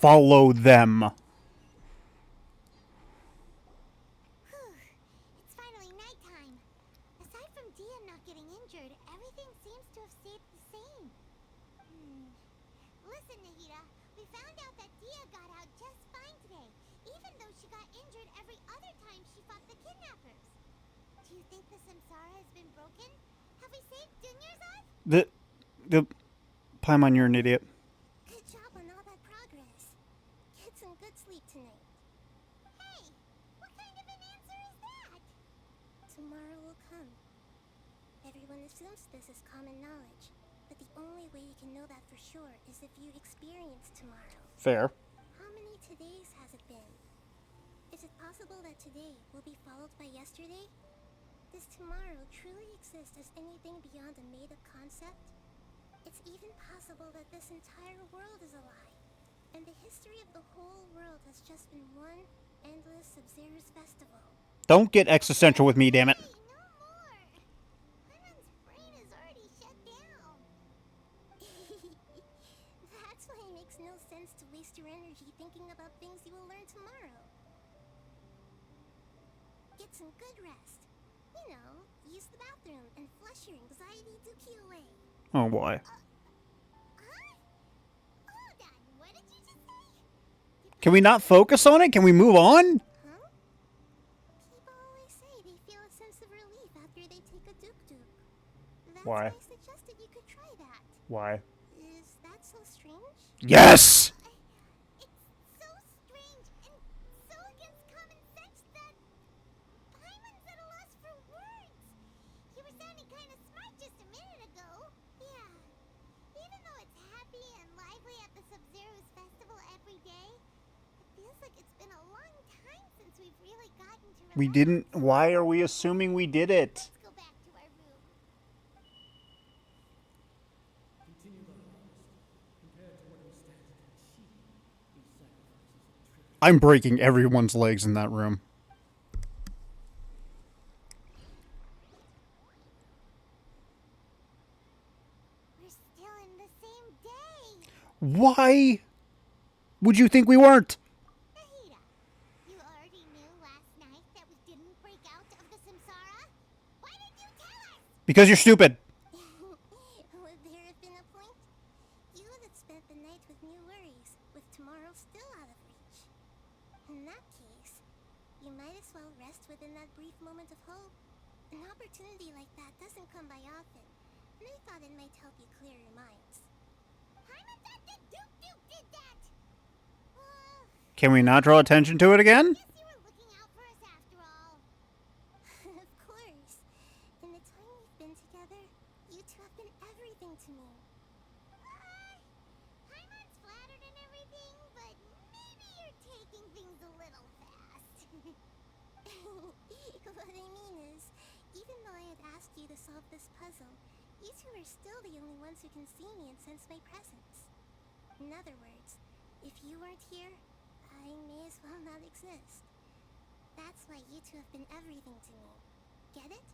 follow them. Whew. It's finally nighttime. Aside from Dia not getting injured, everything seems to have stayed the same. Listen, Nahida, we found out that Dia got out just fine today, even though she got injured every other time she fought the kidnappers. Do you think the Samsara has been broken? Have we saved Dunyarzad? The Paimon, you're an idiot. Good job on all that progress. Get some good sleep tonight. Hey, what kind of an answer is that? Tomorrow will come. Everyone assumes this is common knowledge, but the only way you can know that for sure is if you experience tomorrow. Fair. How many todays has it been? Is it possible that today will be followed by yesterday? Does tomorrow truly exist as anything beyond a made-up concept? It's even possible that this entire world is a lie, and the history of the whole world has just been one endless Sub-Zero's festival. Don't get existential with me, damn it. Hey, no more! Hyman's brain is already shut down. That's why it makes no sense to waste your energy thinking about things you will learn tomorrow. Get some good rest. You know, use the bathroom and flush your anxiety dookie away. Oh boy. Huh? Hold on, what did you just say? Can we not focus on it? Can we move on? Huh? People always say they feel a sense of relief after they take a duk-duk. That's Why? why I suggested you could try that. Why? Is that so strange? Yes! It's so strange and so against common sense that Hyman's at a loss for words. You were sounding kind of smart just a minute ago. Yeah. Even though it's happy and lively at the Sub-Zero's festival every day, it feels like it's been a long time since we've really gotten to relax. We didn't. Why are we assuming we did it? Let's go back to our room. I'm breaking everyone's legs in that room. We're still in the same day. Why would you think we weren't? Nahida, you already knew last night that we didn't break out of the Samsara? Why didn't you tell us? Because you're stupid. Would there have been a point? You would have spent the night with new worries, with tomorrow still out of reach. In that case, you might as well rest within that brief moment of hope. An opportunity like that doesn't come by often, and I thought it might help you clear your minds. Hyman thought that Duke did that! Can we not draw attention to it again? Guess you were looking out for us after all. Of course. In the time we've been together, you two have been everything to me. Hyman's flattered and everything, but maybe you're taking things a little fast. What I mean is, even though I had asked you to solve this puzzle, you two are still the only ones who can see me and sense my presence. In other words, if you weren't here, I may as well not exist. That's why you two have been everything to me. Get it?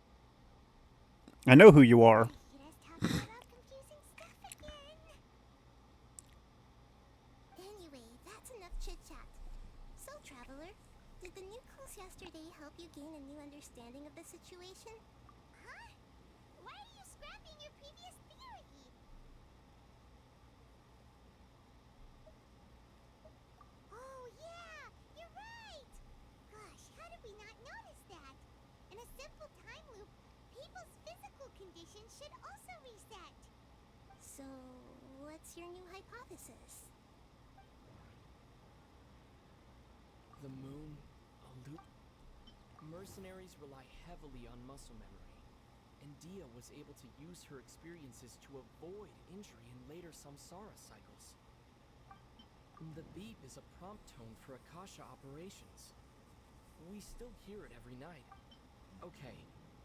I know who you are. Nahida's talking about confusing stuff again. Anyway, that's enough chit-chat. So, Traveler, did the new clues yesterday help you gain a new understanding of the situation? Huh? Why are you scrapping your previous theory? Oh yeah, you're right! Gosh, how did we not notice that? In a simple time loop, people's physical condition should also reset. So, what's your new hypothesis? The moon, mercenaries rely heavily on muscle memory, and Dia was able to use her experiences to avoid injury in later samsara cycles. The beep is a prompt tone for Akasha operations. We still hear it every night. Okay,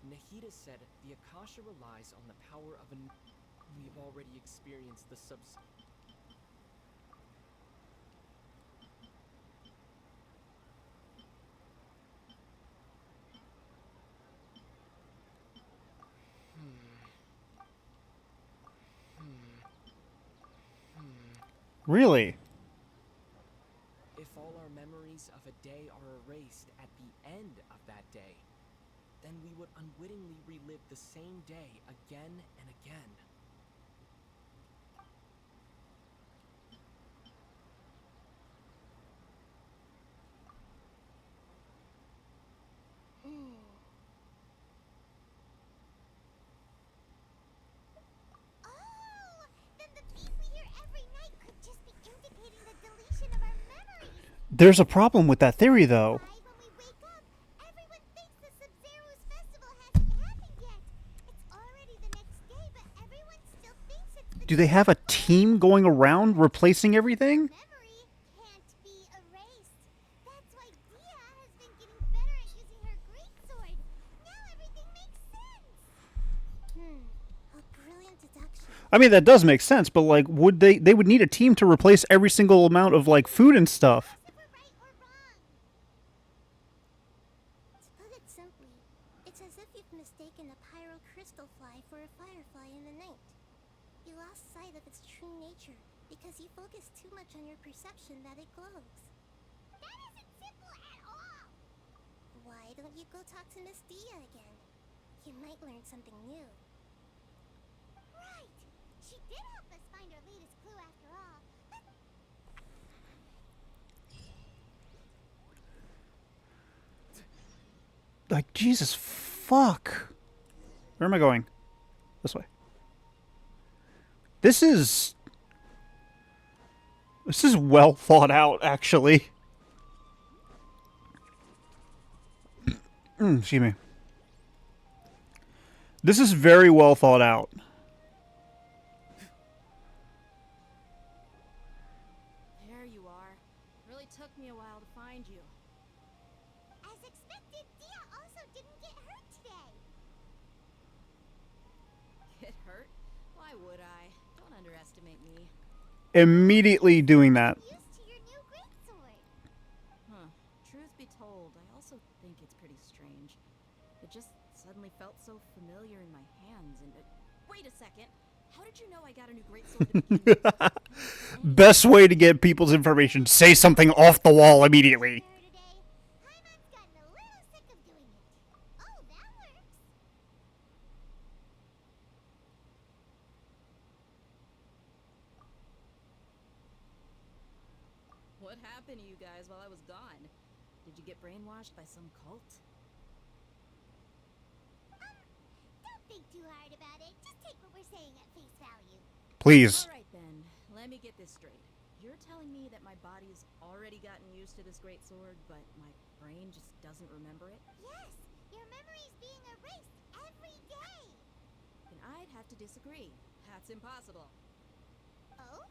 Nahida said the Akasha relies on the power of an... We've already experienced the Really? day are erased at the end of that day, then we would unwittingly relive the same day again and again. Oh, then the beep we hear every night could just be indicating the deletion of our memories. There's a problem with that theory, though. Why, when we wake up, everyone thinks the Sub-Zero's festival hasn't happened yet. It's already the next day, but everyone still thinks it's the Do they have a team going around replacing everything? memory can't be erased. That's why Dia has been getting better at using her greatsword. Now everything makes sense. A brilliant deduction. I mean, that does make sense, but like, would they would need a team to replace every single amount of like food and stuff. If we're right or wrong. To put it simply, it's as if you've mistaken a pyro crystal fly for a firefly in the night. You lost sight of its true nature because you focus too much on your perception that it glows. That isn't simple at all. Why don't you go talk to Miss Dia again? You might learn something new. Right. She did help us find our latest clue after all. Like, Jesus fuck. Where am I going? This way. This is well thought out, actually. Excuse me. This is very well thought out. There you are. Really took me a while to find you. As expected, Dia also didn't get hurt today. Get hurt? Why would I? Don't underestimate me. Immediately doing that. Used to your new greatsword. Huh. Truth be told, I also think it's pretty strange. It just suddenly felt so familiar in my hands and wait a second. How did you know I got a new greatsword to begin with? Best way to get people's information. Say something off the wall immediately. There today. Paimon's gotten a little sick of doing it. Oh, that works. What happened to you guys while I was gone? Did you get brainwashed by some cult? Don't think too hard about it. Just take what we're saying at face value. Please. Alright then, let me get this straight. You're telling me that my body's already gotten used to this great sword, but my brain just doesn't remember it? Yes, your memory's being erased every day. Then I'd have to disagree. That's impossible. Oh?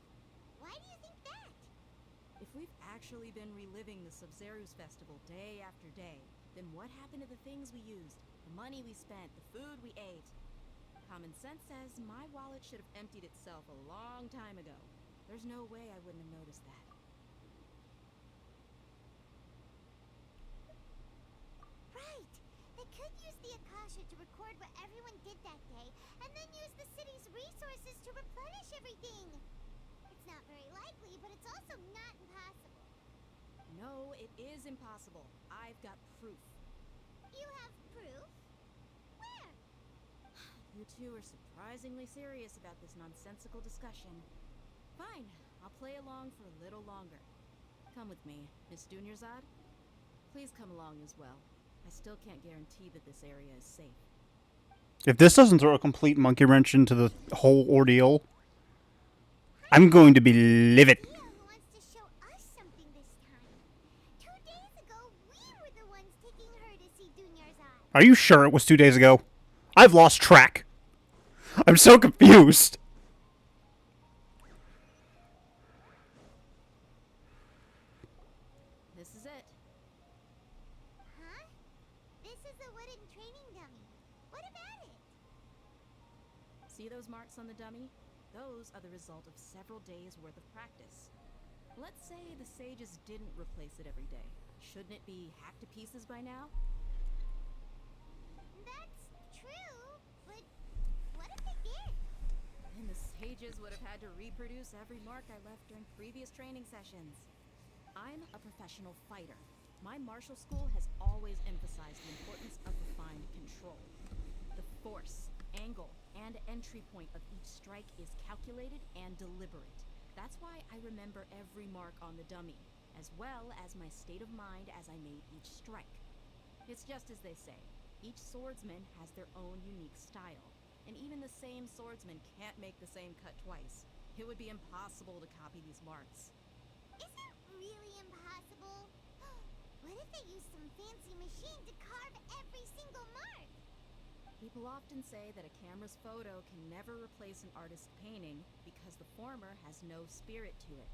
Why do you think that? If we've actually been reliving the Sub-Zero's festival day after day, then what happened to the things we used, the money we spent, the food we ate? Common sense says my wallet should have emptied itself a long time ago. There's no way I wouldn't have noticed that. Right. They could use the Akasha to record what everyone did that day, and then use the city's resources to replenish everything. It's not very likely, but it's also not impossible. No, it is impossible. I've got proof. You have proof? Where? You two are surprisingly serious about this nonsensical discussion. Fine, I'll play along for a little longer. Come with me, Miss Dunyarzad. Please come along as well. I still can't guarantee that this area is safe. If this doesn't throw a complete monkey wrench into the whole ordeal, I'm going to be livid. Dia who wants to show us something this time. 2 days ago, we were the ones taking her to see Dunyarzad. Are you sure it was 2 days ago? I've lost track. I'm so confused. This is it. Huh? This is a wooden training dummy. What about it? See those marks on the dummy? Those are the result of several days' worth of practice. Let's say the sages didn't replace it every day. Shouldn't it be hacked to pieces by now? That's true, but what if they did? And the sages would have had to reproduce every mark I left during previous training sessions. I'm a professional fighter. My martial school has always emphasized the importance of refined control. The force, angle, and entry point of each strike is calculated and deliberate. That's why I remember every mark on the dummy, as well as my state of mind as I made each strike. It's just as they say, each swordsman has their own unique style, and even the same swordsman can't make the same cut twice. It would be impossible to copy these marks. Is it really impossible? What if they use some fancy machine to carve every single mark? People often say that a camera's photo can never replace an artist's painting because the former has no spirit to it.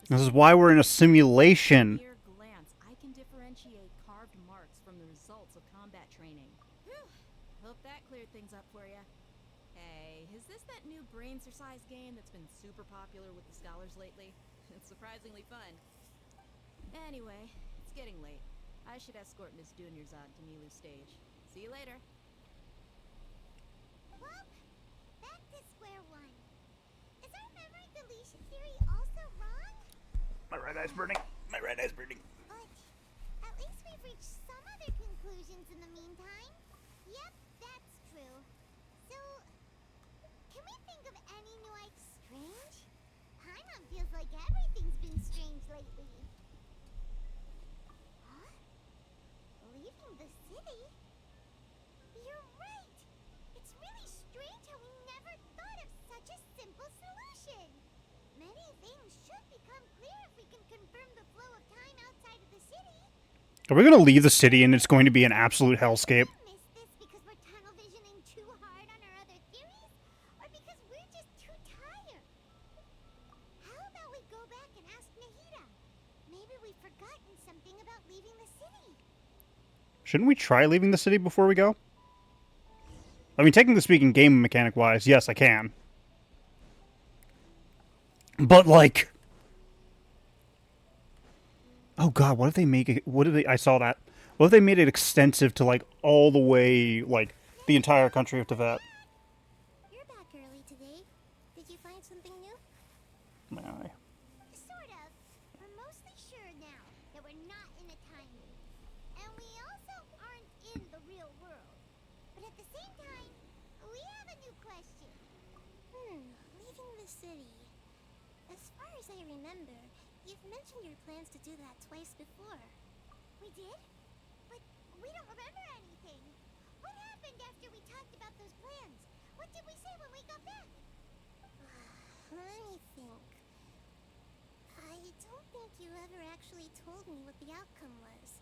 This is why we're in a simulation. At mere glance, I can differentiate carved marks from the results of combat training. Whew. Hope that cleared things up for you. Hey, is this that new brain exercise game that's been super popular with the scholars lately? It's surprisingly fun. Anyway, it's getting late. I should escort Miss Dunyarzad to Milu's stage. See you later. Well, back to square one. Is our memory deletion theory also wrong? My right eye's burning. My right eye's burning. But at least we've reached some other conclusions in the meantime. Yep, that's true. So, can we think of any new strange? Paimon feels like everything's been strange lately. Huh? Leaving the city? You're right! It's really strange how we never thought of such a simple solution! Many things should become clear if we can confirm the flow of time outside of the city. Are we going to leave the city and it's going to be an absolute hellscape? I miss this because we're tunnel visioning too hard on our other theories, or because we're just too tired. How about we go back and ask Nahida? Maybe we've forgotten something about leaving the city. Shouldn't we try leaving the city before we go? I mean, technically speaking, game mechanic-wise, yes, I can. But, like... Oh god, what if they make it... What if they... I saw that. What if they made it extensive to, like, all the way, like, the entire country of Tibet? You're back early today. Did you find something new? My eye. Sort of. We're mostly sure now that we're not in a time loop. And we also aren't in the real world. But at the same time, we have a new question. Leaving the city. As far as I remember, you've mentioned your plans to do that twice before. We did? But we don't remember anything. What happened after we talked about those plans? What did we say when we got back? Let me think. I don't think you ever actually told me what the outcome was.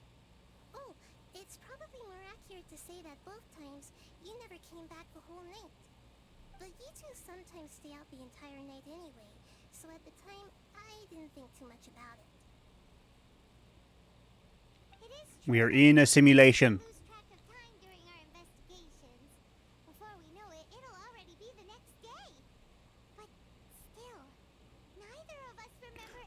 Oh, it's probably more accurate to say that both times you never came back the whole night. But you two sometimes stay out the entire night anyway, so at the time, I didn't think too much about it. It is We are in a simulation. lose track of time during our investigations. Before we know it, it'll already be the next day. But still, neither of us remember.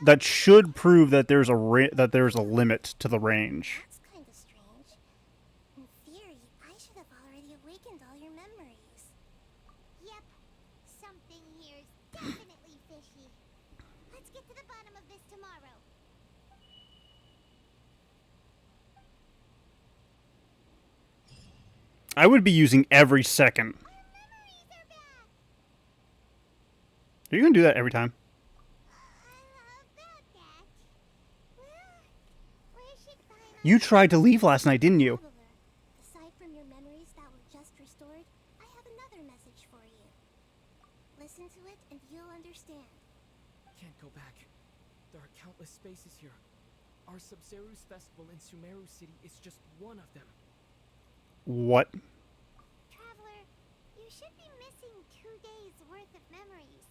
That should prove that there's a limit to the range. That's kind of strange. In theory, I should have already awakened all your memories. Yep, something here's definitely fishy. Let's get to the bottom of this tomorrow. I would be using every second. Our memories are back. Are you going to do that every time? About that. Well, where should Paimon You tried to leave last night, didn't you? Traveler, aside from your memories that were just restored, I have another message for you. Listen to it and you'll understand. Can't go back. There are countless spaces here. Our Sub-Zero's festival in Sumeru City is just one of them. What? Traveler, you should be missing 2 days worth of memories.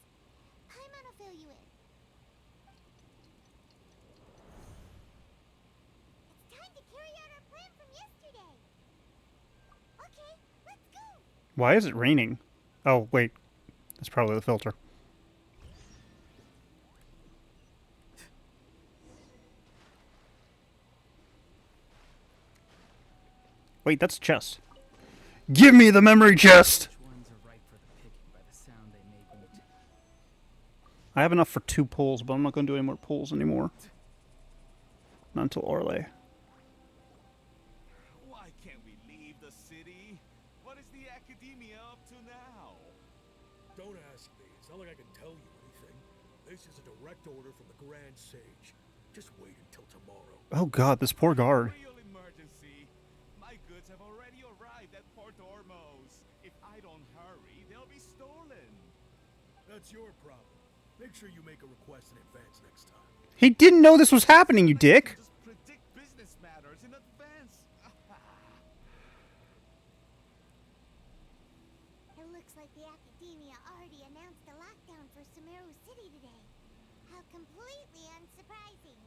Paimon will fill you in. It's time to carry out our plan from yesterday. Okay, let's go. Why is it raining? Oh, wait. That's probably the filter. Wait, that's a chest. Give me the memory chest! Which ones are ripe for the picking by the sound they make when you I have enough for 2 pulls, but I'm not going to do any more pulls anymore. Mental Orlais. Why can't we leave the city? What is the academia up to now? Don't ask me. It's not like I can tell you anything. This is a direct order from the Grand Sage. Just wait until tomorrow. Oh god, this poor guard. Real emergency. My goods have already arrived at Port Ormos. If I don't hurry, they'll be stolen. That's your problem. Make sure you make a request in advance next time. He didn't know this was happening, you dick. Just predict business matters in advance. It looks like the Academia already announced a lockdown for Sumeru City today. How completely unsurprising.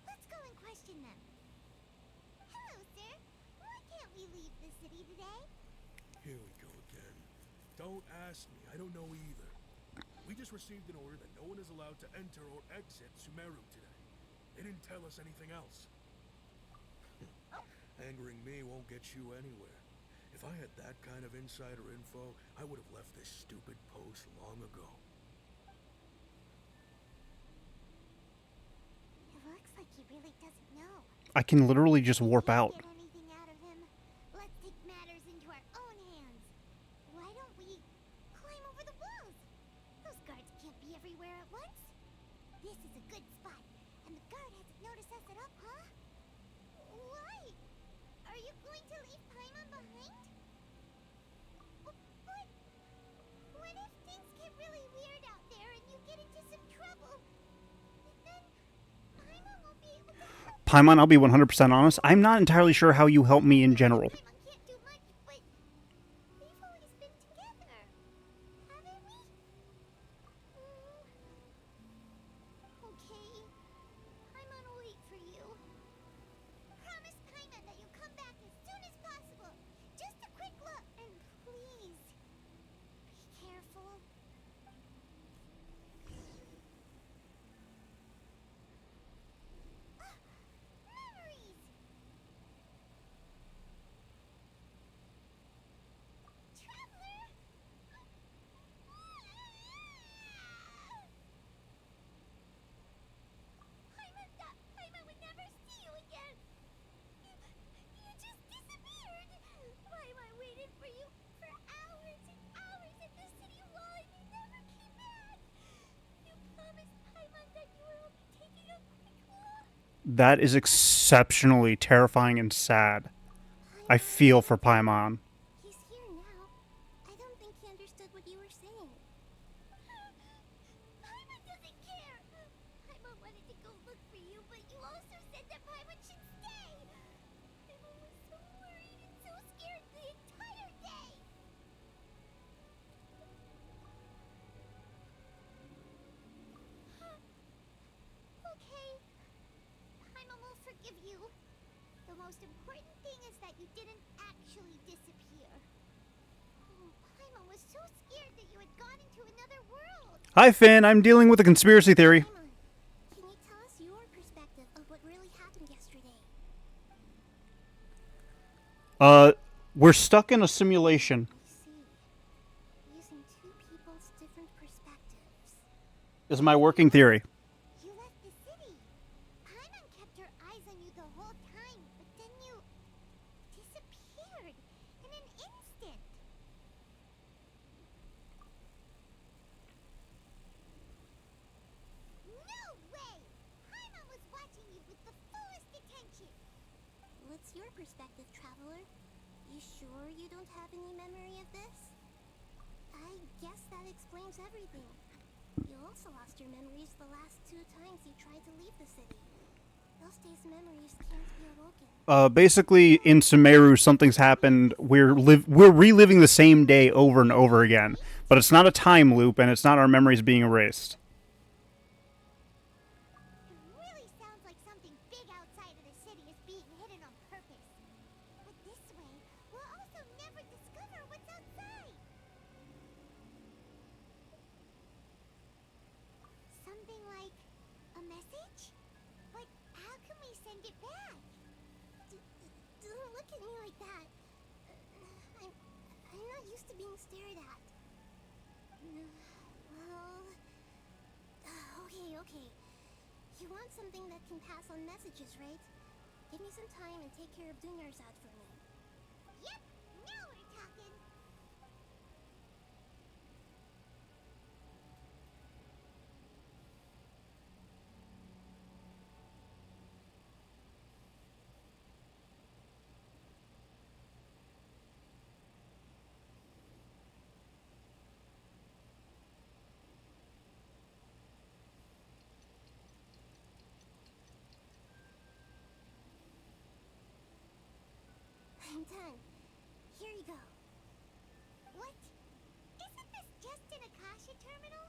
Let's go and question them. Hello, sir. Why can't we leave the city today? Here we go again. Don't ask me. I don't know either. We just received an order that no one is allowed to enter or exit Sumeru today. They didn't tell us anything else. Angering me won't get you anywhere. If I had that kind of insider info, I would have left this stupid post long ago. It looks like he really doesn't know. I can literally just warp out. Get anything out of him? Let's take matters into our own hands. Why don't we climb over the walls? Those guards can't be everywhere at once. This is a good spot, and the guard hasn't noticed us at all, huh? Why? Are you going to leave Paimon behind? But what if things get really weird out there and you get into some trouble? Then Paimon won't be able to... Paimon, I'll be 100% honest. I'm not entirely sure how you help me in general. Paimon can't do much, but we've always been together, haven't we? Okay. Paimon will wait for you. Promise Paimon that you'll come back as soon as possible. Just a quick look, and please, be careful. Memories! Traveler! Paimon would never see you again! You just disappeared! Paimon waited for you for hours and hours at the city wall and you never came back! You promised Paimon that you were only taking a quick walk! That is exceptionally terrifying and sad. I feel for Paimon. He's here now. I don't think he understood what you were saying. Paimon doesn't care! Paimon wanted to go look for you, but you also said that Paimon should stay! Paimon was so worried and so scared the entire day! Okay. Paimon will forgive you. The most important thing is that you didn't actually disappear. Oh, Paimon was so scared that you had gone into another world! Hi, Finn. I'm dealing with a conspiracy theory. Paimon, can you tell us your perspective of what really happened yesterday? We're stuck in a simulation. I see. Using two people's different perspectives. Is my working theory. You left the city. Paimon kept her eyes on you the whole time, but then you disappeared in an instant. No way! Paimon was watching you with the fullest attention. What's your perspective, traveler? You sure you don't have any memory of this? I guess that explains everything. You also lost your memories the last 2 times you tried to leave the city. Those days' memories can't be awoken. Basically, in Sumeru, something's happened. We're reliving the same day over and over again. But it's not a time loop, and it's not our memories being erased. It really sounds like something big outside of the city is being hidden on purpose. But this way, we'll also never discover what's outside. Something like a message? But how can we send it back? Don't look at me like that. I'm not used to being stared at. Well, okay. You want something that can pass on messages, right? Give me some time and take care of Dunyarzad for me. Yep, now we're talking. I'm done. Here you go. What? Isn't this just an Akasha terminal?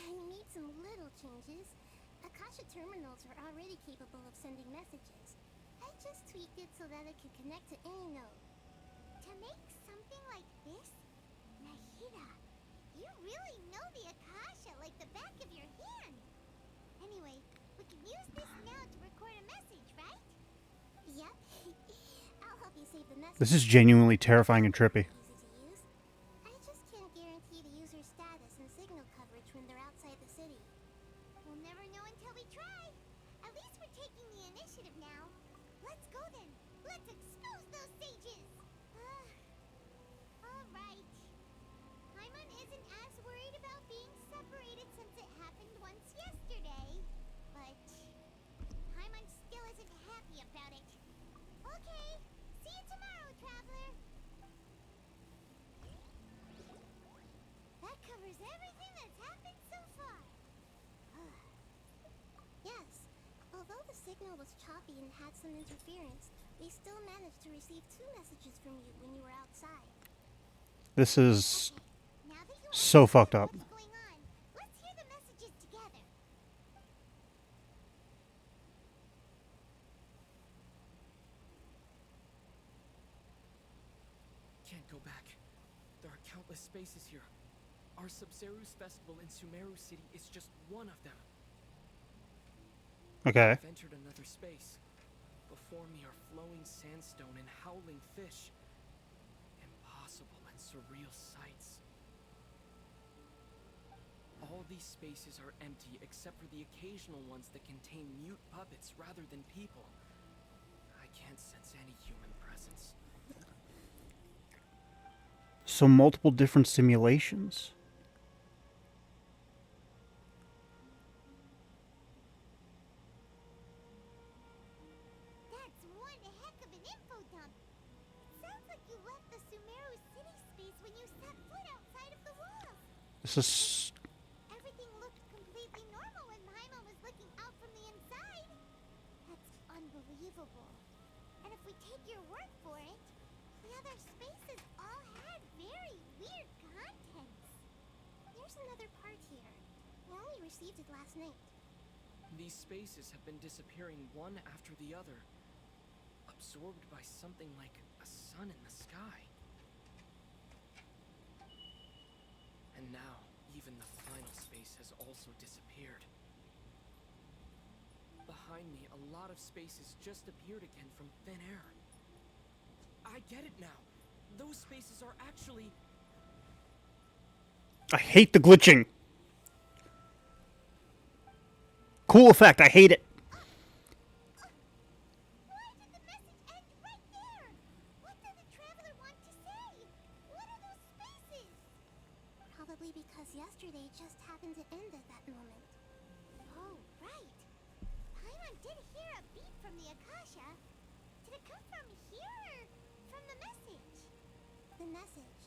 You made some little changes. Akasha terminals are already capable of sending messages. I just tweaked it so that it could connect to any node. To make something like this? Nahida, you really know the Akasha like the back of your hand. Anyway, we can use this now to record a message, right? Yep. I'll help you save the message. This is genuinely terrifying and trippy. Easy to use. I just can't guarantee the user's status and signal coverage when they're outside the city. We'll never know until we try. At least we're taking the initiative now. Let's go then. Let's expose those sages. All right. Paimon isn't as worried about being separated since it happened once yesterday. But Paimon still isn't happy about it. Okay. See you tomorrow, Traveler. That covers everything that's happened so far. Yes. Although the signal was choppy and had some interference, we still managed to receive 2 messages from you when you were outside. This is Now that you so fucked up. what's going on, let's hear the messages together. Can't go back. There are countless spaces here. Our Sub-Zero's festival in Sumeru City is just one of them. Okay. I've entered another space. Before me are flowing sandstone and howling fish. Impossible and surreal sights. All these spaces are empty except for the occasional ones that contain mute puppets rather than people. I can't sense any human presence. So multiple different simulations. That's one heck of an info dump. Sounds like you left the Sumeru city space when you set foot outside of the walls. This is Everything looked completely normal when Paimon was looking out from the inside. That's unbelievable. And if we take your word for it, the other spaces all had very weird contents. There's another part here. We only received it last night. These spaces have been disappearing one after the other, absorbed by something like a sun in the sky. And now, even the final space has also disappeared. Behind me, a lot of spaces just appeared again from thin air. I get it now. Those spaces are actually... I hate the glitching. Cool effect. I hate it. Why did the message end right there? What did the Traveler want to say? What are those spaces? Probably because yesterday just happened to end at that moment. Oh, right. Paimon did hear a beep from the Akasha. Did it come from here or from the message? The message.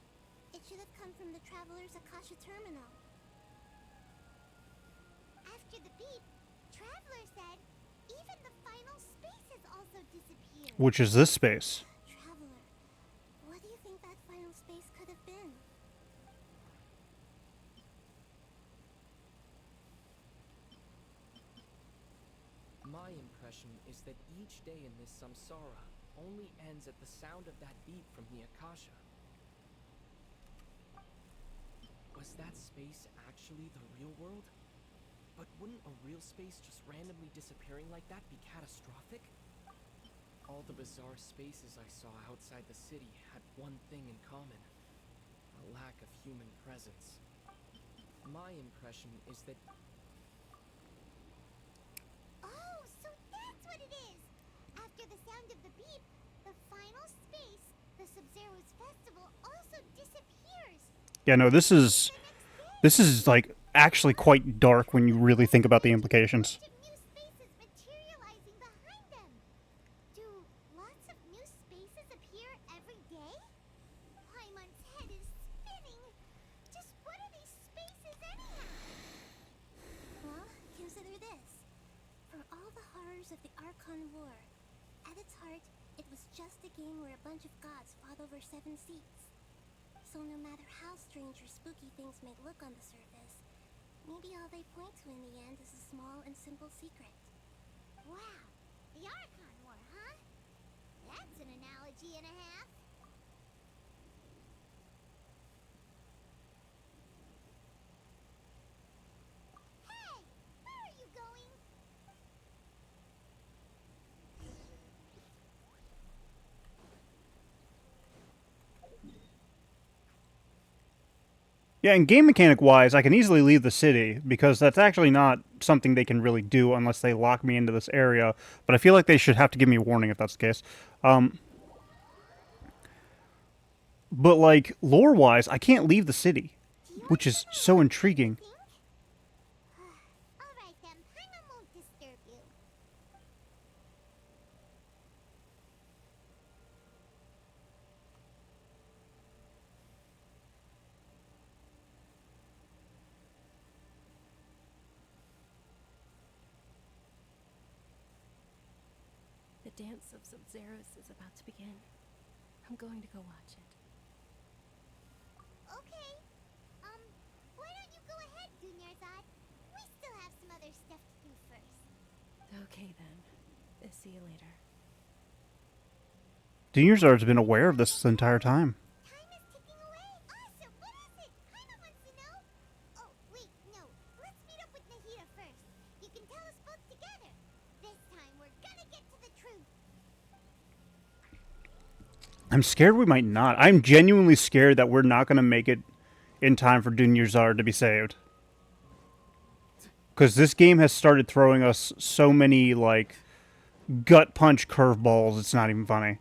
It should have come from the Traveler's Akasha terminal. After the beep, Traveler said even the final spaces also disappeared. Which is this space? Traveler, what do you think that final space could have been? My impression is that each day in this samsara only ends at the sound of that beat from the Akasha. Was that space actually the real world? But wouldn't a real space just randomly disappearing like that be catastrophic? All the bizarre spaces I saw outside the city had one thing in common: a lack of human presence. My impression is that the sound of the beep, the final space, the Sub-Zero's festival, also disappears. Yeah, no, this is like actually quite dark when you really think about the implications. New spaces materializing behind them. Do lots of new spaces appear every day? Paimon's head is spinning. Just what are these spaces anyhow? Well, consider this. For all the horrors of the Archon War, at its heart, it was just a game where a bunch of gods fought over 7 seats. So no matter how strange or spooky things may look on the surface, maybe all they point to in the end is a small and simple secret. Wow, the Archon War, huh? That's an analogy and a half. Hey, where are you going? Yeah, and game mechanic wise, I can easily leave the city because that's actually not something they can really do unless they lock me into this area. But I feel like they should have to give me a warning if that's the case. But like lore wise, I can't leave the city, which is so intriguing. Alright then, Paimon won't disturb you. The dance of Sub-Zeros is about to begin. I'm going to go watch it. Okay. Why don't you go ahead, Dunyarzad? We still have some other stuff to do first. Okay then. See you later. Dunyarzad's been aware of this entire time. Time is ticking away. Awesome. What is it? Paimon wants to know. Oh, wait, no. Let's meet up with Nahida first. You can tell us both together. This time we're gonna get to the truth. I'm scared we might not. I'm genuinely scared that we're not going to make it in time for Dunyarzad to be saved. Because this game has started throwing us so many, like, gut punch curveballs, it's not even funny.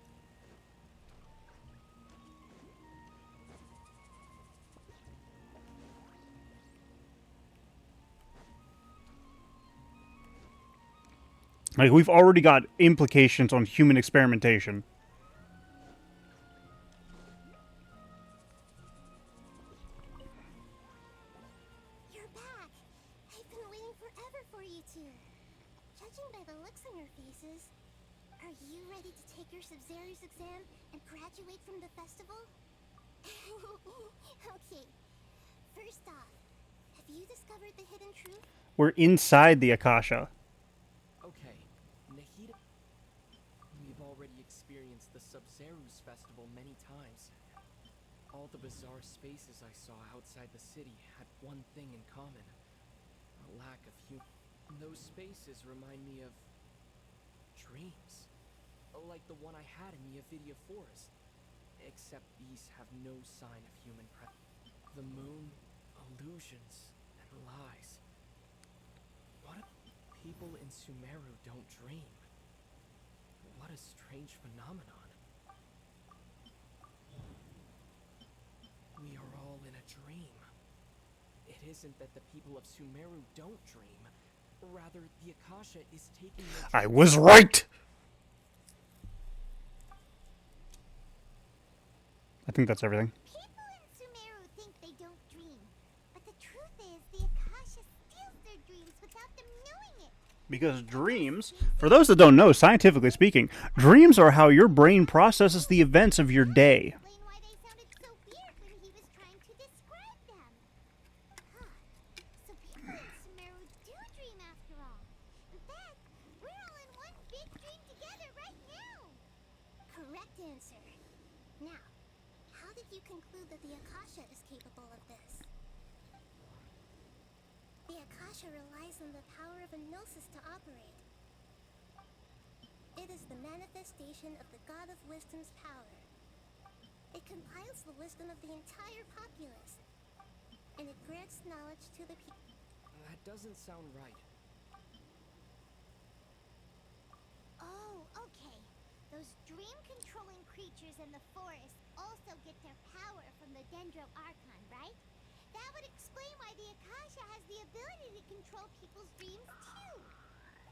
Like, we've already got implications on human experimentation. You're back! I've been waiting forever for you two. Judging by the looks on your faces, are you ready to take your Sub-Zero's exam and graduate from the festival? Okay. First off, have you discovered the hidden truth? We're inside the Akasha. Okay, Nahida. We've already experienced the Sub-Zero's festival many times. All the bizarre spaces I saw outside the city had one thing in common. A lack of human. Those spaces remind me of dreams. Like the one I had in the Avidia Forest. Except these have no sign of human presence. The moon, illusions, and lies. What if people in Sumeru don't dream? What a strange phenomenon. We are all in a dream. It isn't that the people of Sumeru don't dream. Rather, the Akasha is taking their I was right! I think that's everything. People in Sumeru think they don't dream. But the truth is, the Akasha steals their dreams without them knowing it. Because dreams, for those that don't know, scientifically speaking, dreams are how your brain processes the events of your day. Explain why they sounded so weird when he was trying to describe them. Huh. So people in Sumeru do dream after all. In fact, we're all in one big dream together right now. Correct answer. Now, how did you conclude that the Akasha is capable of this? The Akasha relies on the power of a gnosis to operate. It is the manifestation of the God of Wisdom's power. It compiles the wisdom of the entire populace, and it grants knowledge to the people. That doesn't sound right. Oh, okay. those dream-controlling creatures in the forest also get their power from the Dendro Archon, right? That would explain why the Akasha has the ability to control people's dreams too.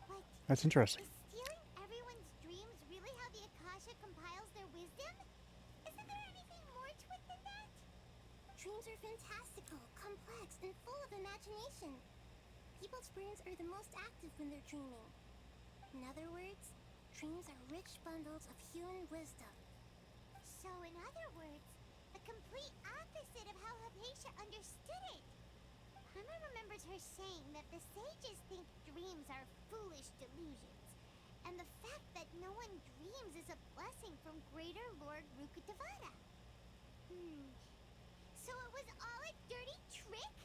But That's interesting. is stealing everyone's dreams really how the Akasha compiles their wisdom? Isn't there anything more to it than that? Dreams are fantastical, complex, and full of imagination. People's brains are the most active when they're dreaming. In other words, dreams are rich bundles of human wisdom. So in other words, the complete opposite of how Hypatia understood it. Paimon remembers her saying that the sages think dreams are foolish delusions, and the fact that no one dreams is a blessing from Greater Lord Rukkhadevata. So it was all a dirty trick?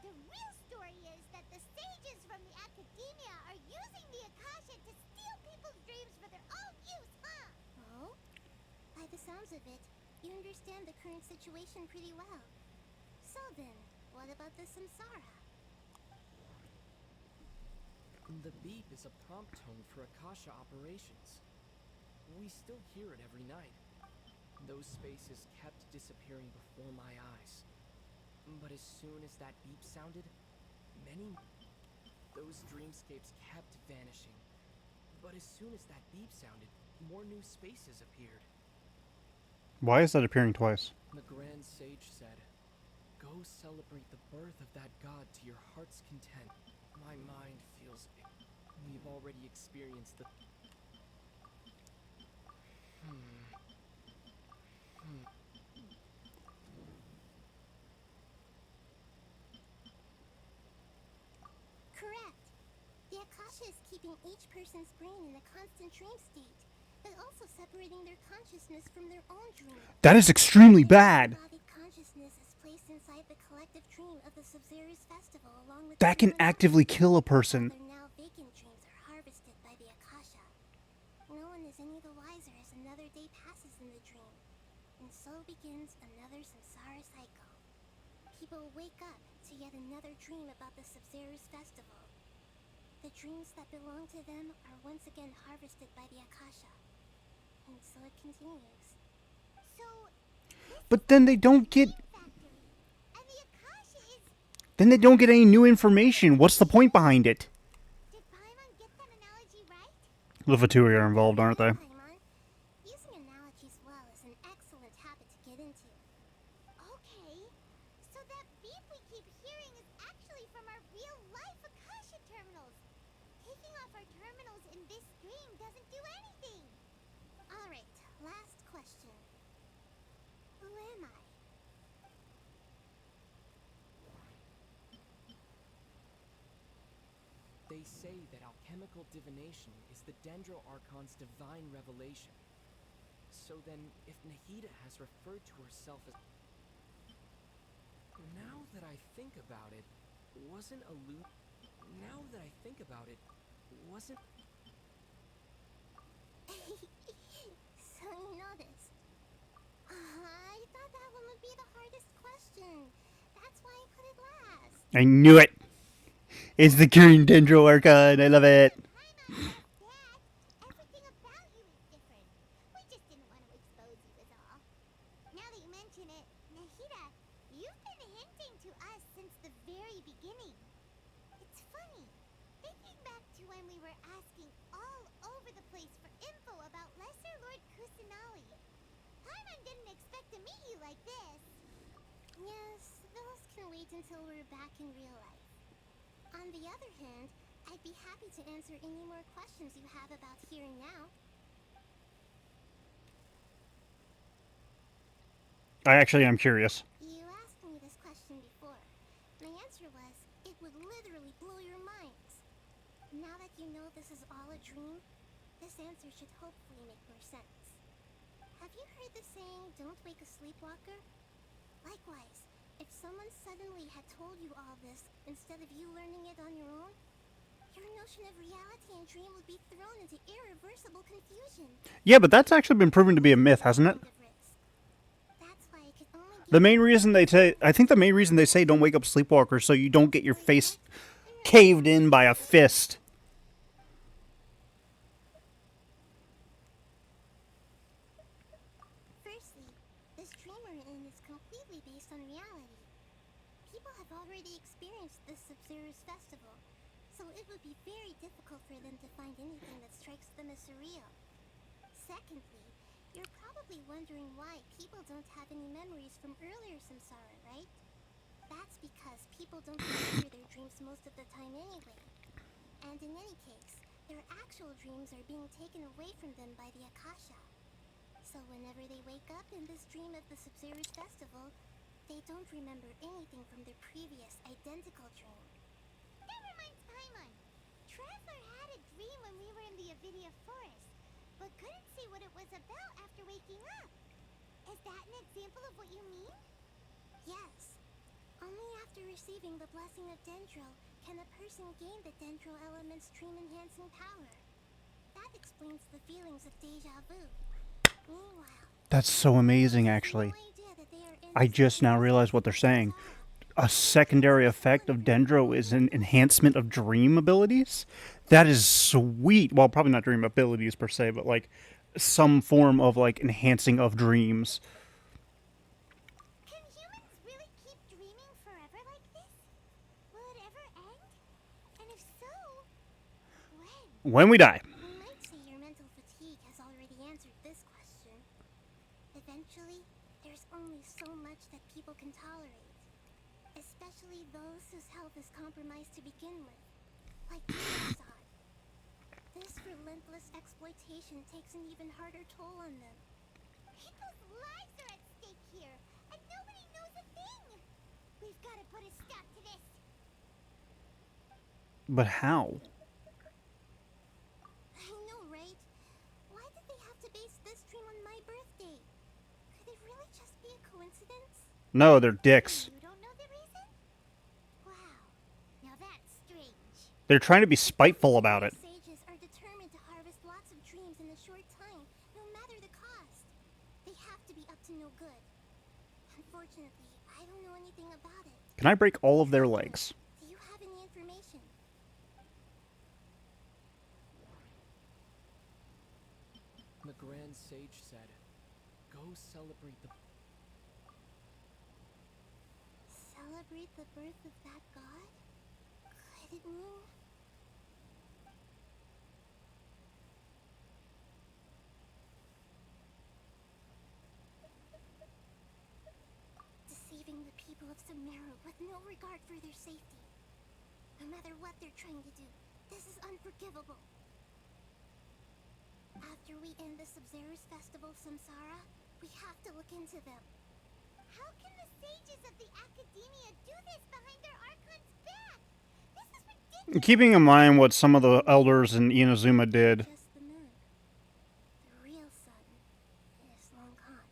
The real story is that the sages from the academia are using the Akasha to steal people's dreams for their own use, huh? Oh? By the sounds of it, you understand the current situation pretty well. So then, what about the Samsara? The beep is a prompt tone for Akasha operations. We still hear it every night. Those spaces kept disappearing before my eyes. But as soon as that beep sounded, those dreamscapes kept vanishing. But as soon as that beep sounded, more new spaces appeared. Why is that appearing twice? The Grand Sage said, "Go celebrate the birth of that god to your heart's content." My mind feels we've already experienced the... Correct. The Akasha is keeping each person's brain in a constant dream state, but also separating their consciousness from their own dream. That is extremely bad. Embodied consciousness is placed inside the collective dream of the Sub-Zerus festival along with That can actively kill a person. Other now vacant dreams are harvested by the Akasha. No one is any the wiser as another day passes in the dream, and so begins another samsara cycle. People wake up to yet another dream about the Sub-Zerus festival. The dreams that belong to them are once again harvested by the Akasha, and so it continues. So, But then they don't get... and the Akasha is... Then they don't get any new information. What's the point behind it? Did Paimon get that analogy right? The Fatui are involved, aren't they? Paimon, using analogies well is an excellent habit to get into. Okay, so that beep we keep hearing is actually from our real-life Akasha terminals. Taking off our terminals in this dream doesn't do anything. Alright, last question. Who am I? They say that alchemical divination is the Dendro Archon's divine revelation. So then, if Nahida has referred to herself as... Now that I think about it, wasn't Now that I think about it, wasn't... So you know this. I thought that one would be the hardest question. That's why I put it last. I knew it. It's the Green Dendro Archon. I love it. Everything about you is different. We just didn't want to expose you is all. Now that you mention it, Nahida, you've been hinting to us since the very beginning. It's funny, thinking back to when we were asking all over the place for info about Lesser Lord Kusanali. Paimon didn't expect to meet you like this. Yes, those can wait until we're back in real life. On the other hand, I'd be happy to answer any more questions you have about here and now. I actually am curious. You asked me this question before. My answer was, it would literally blow your minds. Now that you know this is all a dream, this answer should hopefully make more sense. Have you heard the saying, don't wake a sleepwalker? Likewise, if someone suddenly had told you all this instead of you learning it on your own, your notion of reality and dream would be thrown into irreversible confusion. Yeah, but that's actually been proven to be a myth, hasn't it? That's why I could only The main reason they say, I think the main reason they say don't wake up sleepwalkers so you don't get your face caved in by a fist. time we're in is completely based on reality. People have already experienced this Sub-Zero's festival, so it would be very difficult for them to find anything that strikes them as surreal. Secondly, you're probably wondering why people don't have any memories from earlier samsara, right? That's because people don't remember their dreams most of the time anyway. And in any case, their actual dreams are being taken away from them by the Akasha. So whenever they wake up in this dream of the Sub-Zero's festival, they don't remember anything from their previous identical dream. That reminds Paimon. Traveler had a dream when we were in the Avidia forest, but couldn't see what it was about after waking up. Is that an example of what you mean? Yes. Only after receiving the blessing of Dendro can a person gain the Dendro element's dream-enhancing power. That explains the feelings of Deja Vu. Meanwhile, That's so amazing, actually. I just now realized what they're saying. A secondary effect of Dendro is an enhancement of dream abilities? That is sweet. Well, probably not dream abilities per se, but like some form of like enhancing of dreams. Can humans really keep dreaming forever like this? Will it ever end? And if so, when? When we die. We might say your mental fatigue has already answered this question. Eventually, there's only so much that people can tolerate. Especially those whose health is compromised to begin with. Like Zod. This relentless exploitation takes an even harder toll on them. People's lives are at stake here, and nobody knows a thing. We've got to put a stop to this. But how? I know, right? Why did they have to base this dream on my birthday? Could it really just be a coincidence? No, they're dicks. You don't know the reason? Wow. Now that's strange. They're trying to be spiteful about it. Sages are determined to harvest lots of dreams in a short time, no matter the cost. They have to be up to no good. Unfortunately, I don't know anything about it. Can I break all of their legs? Do you have any information? The Grand Sage said, "Go celebrate the..." Celebrate the birth of that god? Could it mean... deceiving the people of Samara with no regard for their safety. No matter what they're trying to do, this is unforgivable. After we end the Sub-Zero's festival, Samsara, we have to look into them. How can the sages of the academia do this behind their archon's back? This is ridiculous. Keeping in mind what some of the elders in Inazuma did. Just the moon. The real sun is long gone.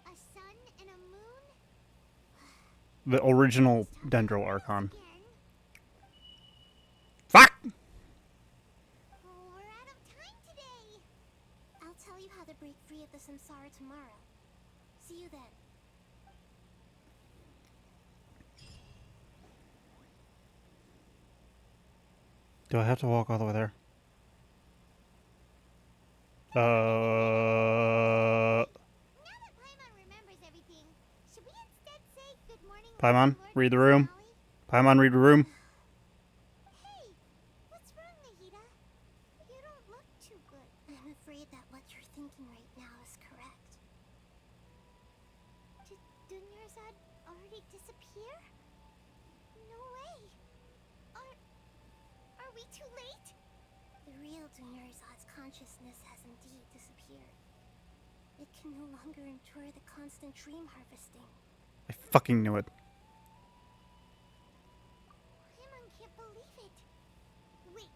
A sun and a moon? The original Dendro Archon. Again? Fuck! Oh, we're out of time today. I'll tell you how to break free of the Samsara tomorrow. See you then. Do I have to walk all the way there? Now that Paimon remembers everything, should we instead say good morning, Paimon, Lord read the room. Kusanali? Paimon, read the room. Hey, what's wrong, Nahida? You don't look too good. I'm afraid that what you're thinking right now is correct. Did Dunyarzad already disappear? No way. Are we too late? The real Dunyarzad's consciousness has indeed disappeared. It can no longer endure the constant dream harvesting. I fucking knew it. Paimon can't believe it. Wait,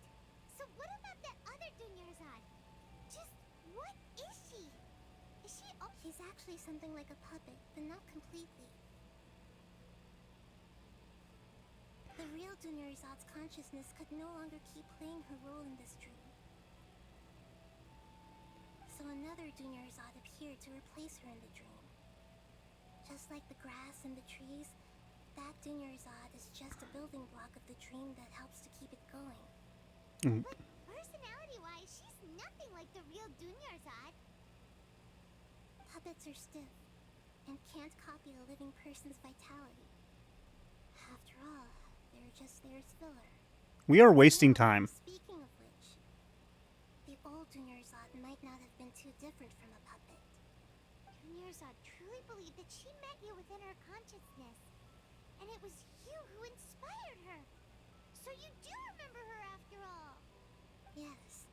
so what about that other Dunyarzad? Just what is she? Is she all... She's actually something like a puppet, but not completely. The real Dunyarzad's consciousness could no longer keep playing her role in this dream. So another Dunyarzad appeared to replace her in the dream. Just like the grass and the trees, that Dunyarzad is just a building block of the dream that helps to keep it going. But personality-wise, she's nothing like the real Dunyarzad. Puppets are stiff, and can't copy a living person's vitality. After all, they're just there as filler. We are wasting time. Speaking of which, the old Dunyarzad might not have been too different from a puppet. Dunyarzad truly believed that she met you within her consciousness, and it was you who inspired her. So you do remember her after all. Yes.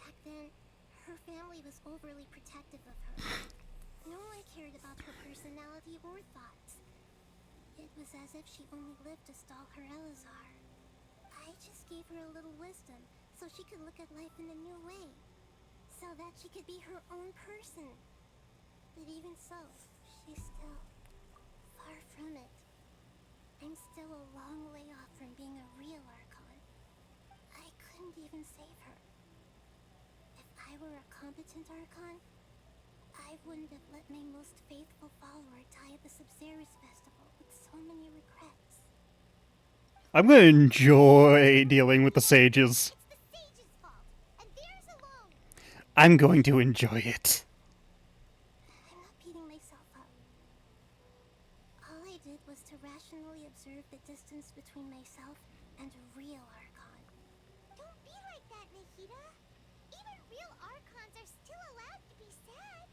Back then, her family was overly protective of her. No one cared about her personality or thoughts. It was as if she only lived to stall her Elazar. I just gave her a little wisdom so she could look at life in a new way. So that she could be her own person. But even so, she's still far from it. I'm still a long way off from being a real Archon. I couldn't even save her. If I were a competent Archon, I wouldn't have let my most faithful follower die at the Sabzeruz festival with so many regrets. I'm gonna enjoy dealing with the sages. It's the sage's fault, and theirs alone. I'm going to enjoy it. I'm not beating myself up. All I did was to rationally observe the distance between myself and a real Archon. Don't be like that, Nahida. Even real Archons are still allowed to be sad.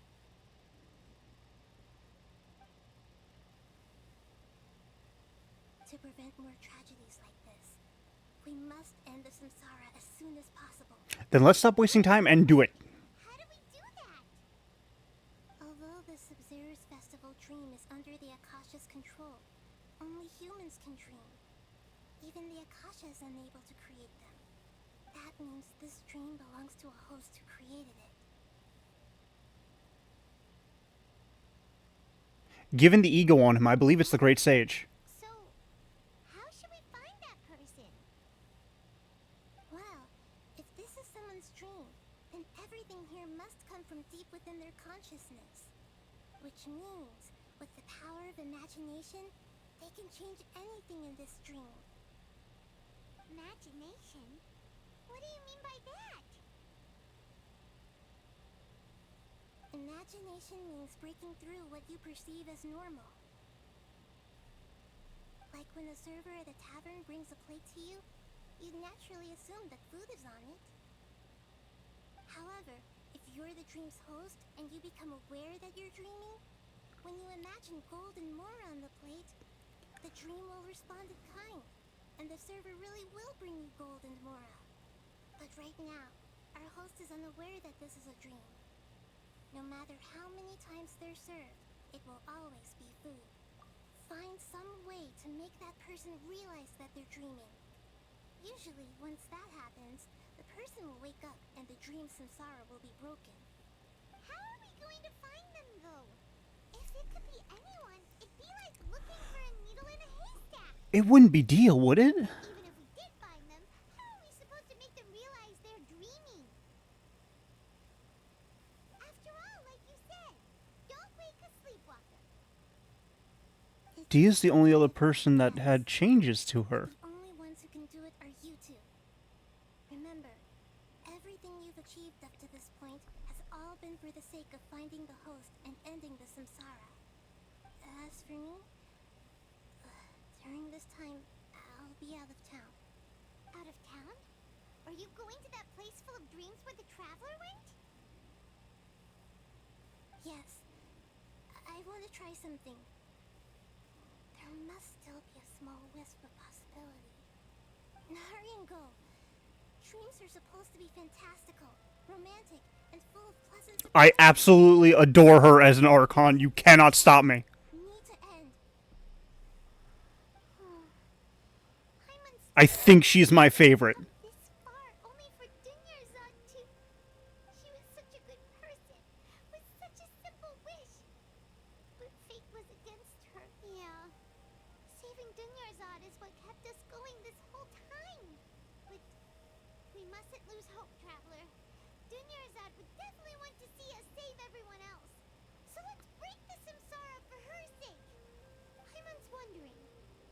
To prevent more tragedies like this, we must end the Samsara as soon as possible. Then let's stop wasting time and do it. How do we do that? Although the Sabzeruz festival dream is under the Akasha's control, only humans can dream. Even the Akasha is unable to create them. That means this dream belongs to a host who created it. Given the ego on him, I believe it's the Great Sage. So, how should we find that person? Well, if this is someone's dream, then everything here must come from deep within their consciousness. Which means, with the power of imagination, they can change anything in this dream. Imagination? What do you mean by that? Imagination means breaking through what you perceive as normal. Like when a server at a tavern brings a plate to you, you'd naturally assume that food is on it. However, if you're the dream's host and you become aware that you're dreaming, when you imagine gold and more on the plate, the dream will respond in kind, and the server really will bring you gold and mora. But right now, our host is unaware that this is a dream. No matter how many times they're served, it will always be food. Find some way to make that person realize that they're dreaming. Usually, once that happens, the person will wake up and the dream samsara will be broken. How are we going to find them, though? If it could be anyone, it'd be like looking for a needle in a haystack. It wouldn't be Dio, would it? Even if we did find them, how are we supposed to make them realize they're dreaming? After all, like you said, don't wake a sleepwalker. Dia's the only other person that had changes to her. The only ones who can do it are you two. Remember, everything you've achieved up to this point has all been for the sake of finding the host and ending the samsara. As for me, during this time, I'll be out of town. Out of town? Are you going to that place full of dreams where the traveler went? Yes, I want to try something. There must still be a small wisp of possibility. Hurry and go. Dreams are supposed to be fantastical, romantic, and full of pleasant... I absolutely adore her as an Archon. You cannot stop me. Need to end. I think she's my favorite. This far, only for Dunyarzad to... She was such a good person, with such a simple wish. But fate was against her. Yeah. Saving Dunyarzad is what kept us going this whole time. But we mustn't lose hope, Traveler. Dunyarzad would definitely want to see us save everyone else. So let's break the samsara for her sake. Hyman's wondering,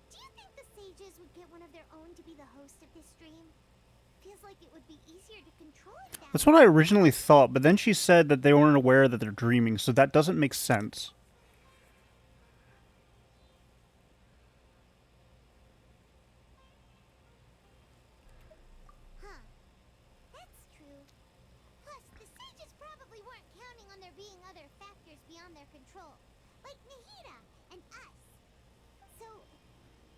do you think the sages would get one of their own to be the host of this stream? Feels like it would be easier to control it that That's what I originally thought, but then she said that they weren't aware that they're dreaming, so that doesn't make sense. like Nahida and us. So,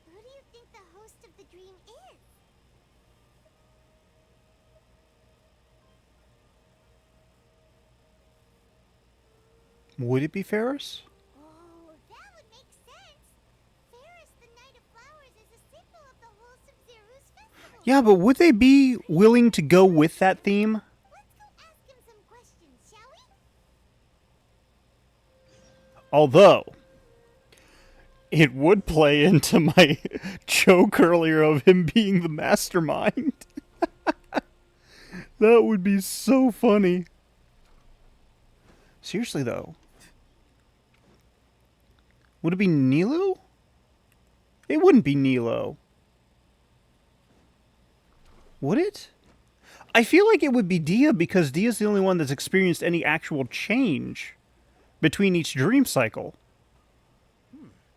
who do you think the host of the dream is? Would it be Ferris? Oh, that would make sense. Ferris, the Knight of Flowers, is a symbol of the whole Sub-Zero's festival. Yeah, but would they be willing to go with that theme? Let's go ask him some questions, shall we? Although, it would play into my joke earlier of him being the mastermind. That would be so funny. Seriously, though. Would it be Nilo? It wouldn't be Nilo. Would it? I feel like it would be Dia because Dia's the only one that's experienced any actual change between each dream cycle.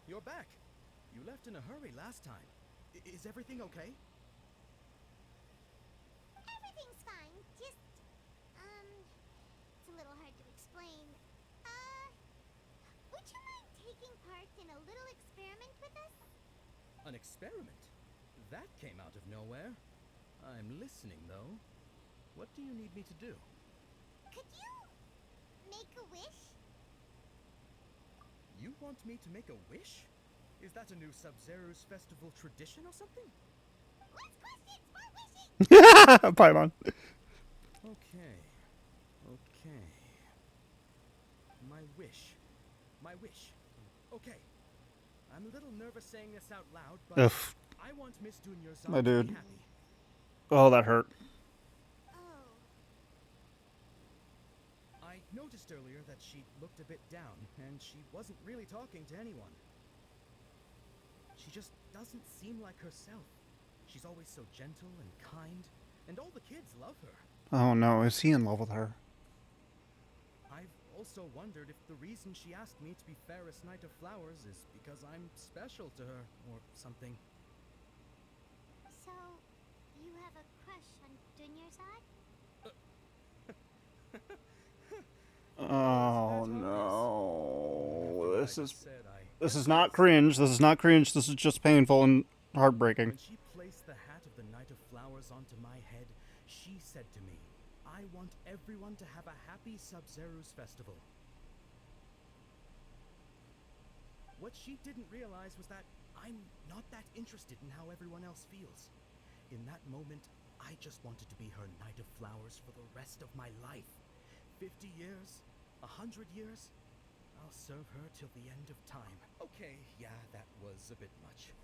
You're back. You left in a hurry last time. Is everything okay? Everything's fine. Just, it's a little hard to explain. Would you mind taking part in a little experiment with us? An experiment? That came out of nowhere. I'm listening, though. What do you need me to do? Could you make a wish? You want me to make a wish? Is that a new Sub-Zero's festival tradition or something? Less questions, more wishing! Paimon. Okay. Okay. My wish. My wish. Okay. I'm a little nervous saying this out loud, but Ugh. I want Miss Dunyarzad My to dude. be happy. Oh, that hurt. Oh. I noticed earlier that she looked a bit down, and she wasn't really talking to anyone. She just doesn't seem like herself. She's always so gentle and kind, and all the kids love her. Oh no, is he in love with her? I've also wondered if the reason she asked me to be Ferris Knight of Flowers is because I'm special to her, or something. So, you have a crush on Dunyarzad? Oh no. This is not cringe. This is not cringe. This is just painful and heartbreaking. When she placed the hat of the Knight of Flowers onto my head, she said to me, I want everyone to have a happy Sub-Zero's festival. What she didn't realize was that I'm not that interested in how everyone else feels. In that moment, I just wanted to be her Knight of Flowers for the rest of my life. 50 years? 100 years? I'll serve her till the end of time. Okay, yeah, that was a bit much.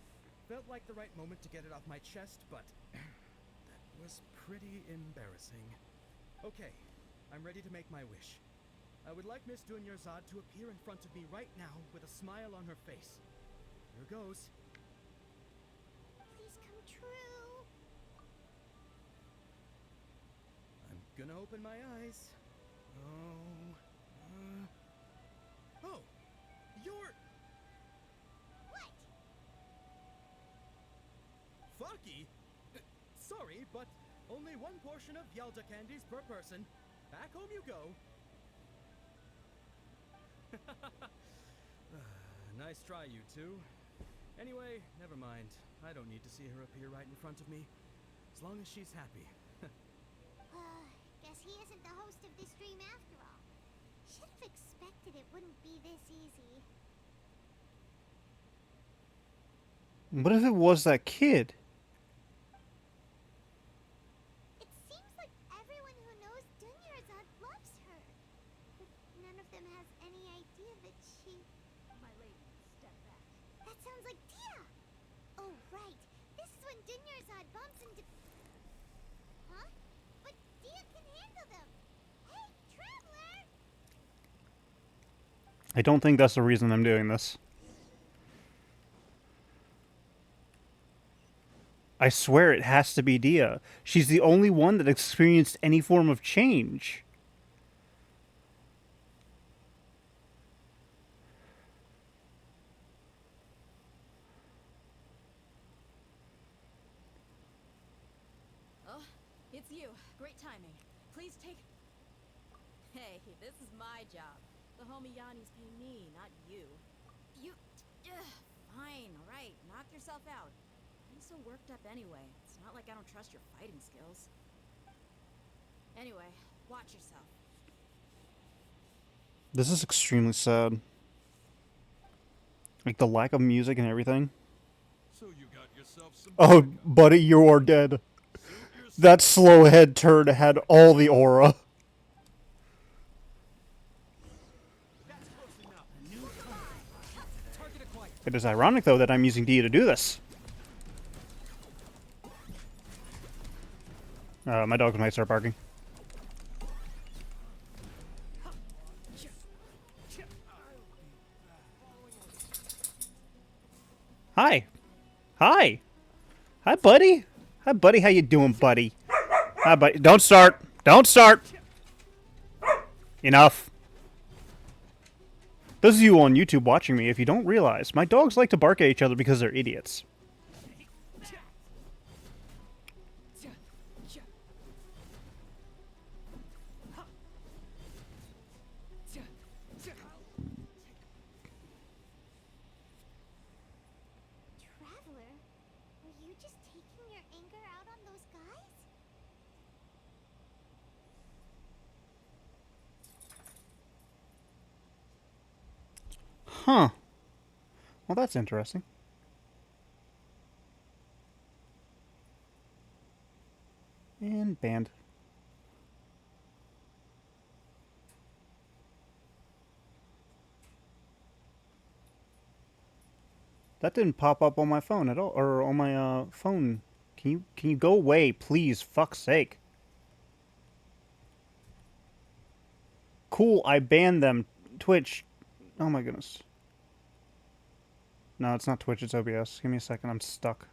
Felt like the right moment to get it off my chest, but that was pretty embarrassing. Okay, I'm ready to make my wish. I would like Miss Dunyarzad to appear in front of me right now with a smile on her face. Here goes. Please come true. I'm gonna open my eyes. Oh, you're... What? Fucky? Sorry, but only one portion of Yelda candies per person. Back home you go. Nice try, you two. Anyway, never mind. I don't need to see her appear right in front of me. As long as she's happy. Guess he isn't the host of this dream after all. Should have expected it wouldn't be this easy. What if it was that kid? It seems like everyone who knows Dunyarzad loves her. But none of them has any idea that she... My lady, step back. That sounds like Dia! Oh, right. This is when Dunyarzad bumps into... Huh? But Dia can handle them! Hey, Traveler! I don't think that's the reason I'm doing this. I swear it has to be Dia. She's the only one that experienced any form of change. Oh, it's you. Great timing. Please take... Hey, this is my job. The homie Yanni's paying me, not you. yourself out. I'm so worked up anyway. It's not like I don't trust your fighting skills. Anyway, watch yourself. This is extremely sad. Like the lack of music and everything. So you got yourself some Oh, backup. buddy, you are dead. Suit yourself. That slow head turn had all the aura. That's close enough. A new target acquired. It is ironic, though, that I'm using D to do this. My dog might start barking. Hi. Hi. Hi, buddy. Hi, buddy. How you doing, buddy? Hi, buddy. Don't start. Don't start. Enough. Those of you on YouTube watching me, if you don't realize, my dogs like to bark at each other because they're idiots. Traveler, were you just taking your anger out on those guys? Huh. Well, that's interesting. And banned. That didn't pop up on my phone at all, or on my phone. Can you go away, please? Fuck's sake. Cool, I banned them. Twitch. Oh my goodness. No, it's not Twitch, it's OBS. Give me a second, I'm stuck.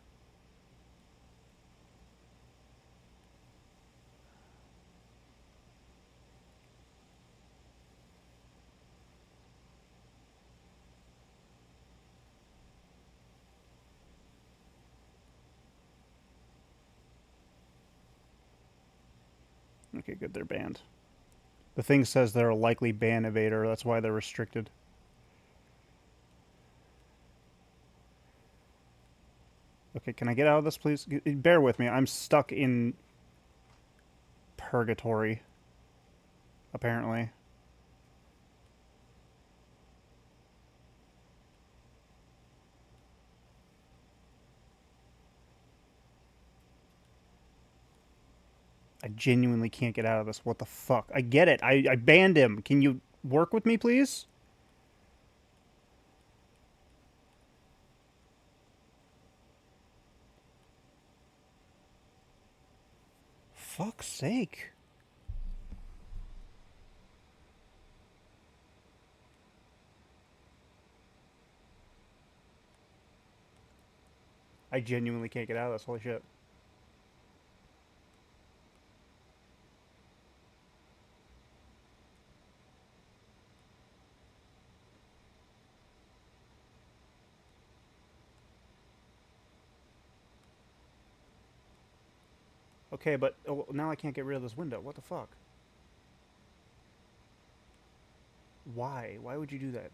Okay, good, they're banned. The thing says they're a likely ban evader, that's why they're restricted. Okay, can I get out of this, please? Bear with me, I'm stuck in purgatory, apparently. I genuinely can't get out of this. What the fuck? I get it. I banned him. Can you work with me, please? Fuck's sake. I genuinely can't get out of this. Holy shit. Okay, but now I can't get rid of this window. What the fuck? Why? Why would you do that?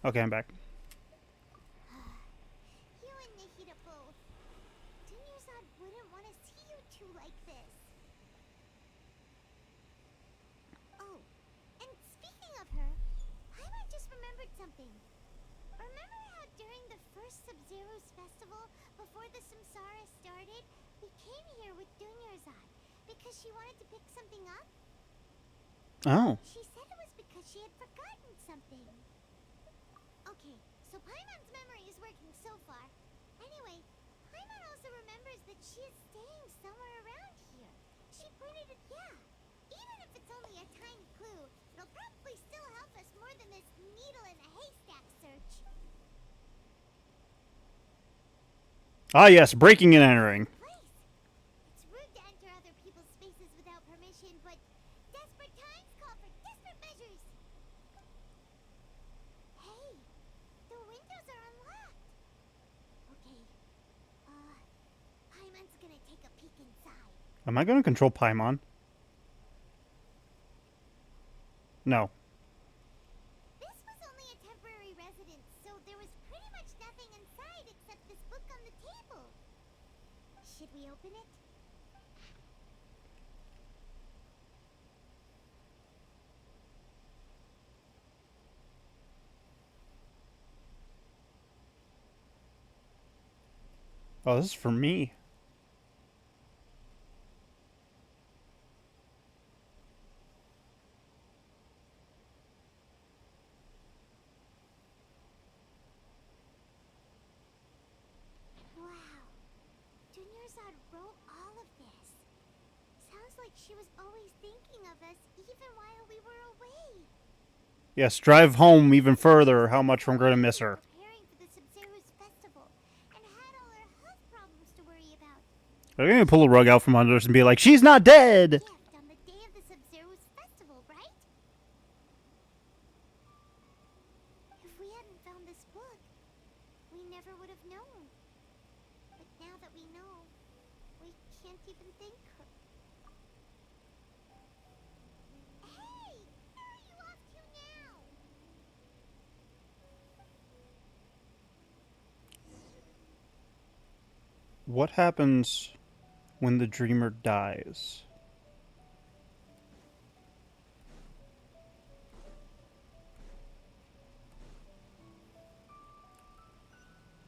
Okay, I'm back. You and Nikita both. Dunyarzad wouldn't want to see you two like this. Oh, and speaking of her, Paimon just remembered something. Remember how during the first Sub-Zero's festival, before the Samsara started, we came here with Dunyarzad because she wanted to pick something up? Oh. She said it was because she had forgotten something. Okay, so Paimon's memory is working so far. Anyway, Paimon also remembers that she is staying somewhere around here. She pointed it, yeah. Even if it's only a tiny clue, it'll probably still help us more than this needle in a haystack search. Ah, yes, breaking and entering. Place. It's rude to enter other people's spaces without permission, but desperate times call for desperate measures. Hey, the windows are unlocked. Okay, Paimon's gonna Am I going to control Paimon? No. This was only a temporary residence, so there was pretty much nothing inside except this book on the table. Should we open it? Oh, this is for me. Wow. Dunyarzad wrote all of this. Sounds like she was always thinking of us even while we were away. Yes, drive home even further how much I'm going to miss her. Preparing for the Sub-Zero's festival and had all her health problems to worry about. They're going to pull the rug out from under us and be like, she's not dead! Gift on the day of the Sub-Zero's festival, right? If we hadn't found this book, we never would have known. But now that we know, we can't even thank her. Hey! Where are you off to now? What happens when the dreamer dies?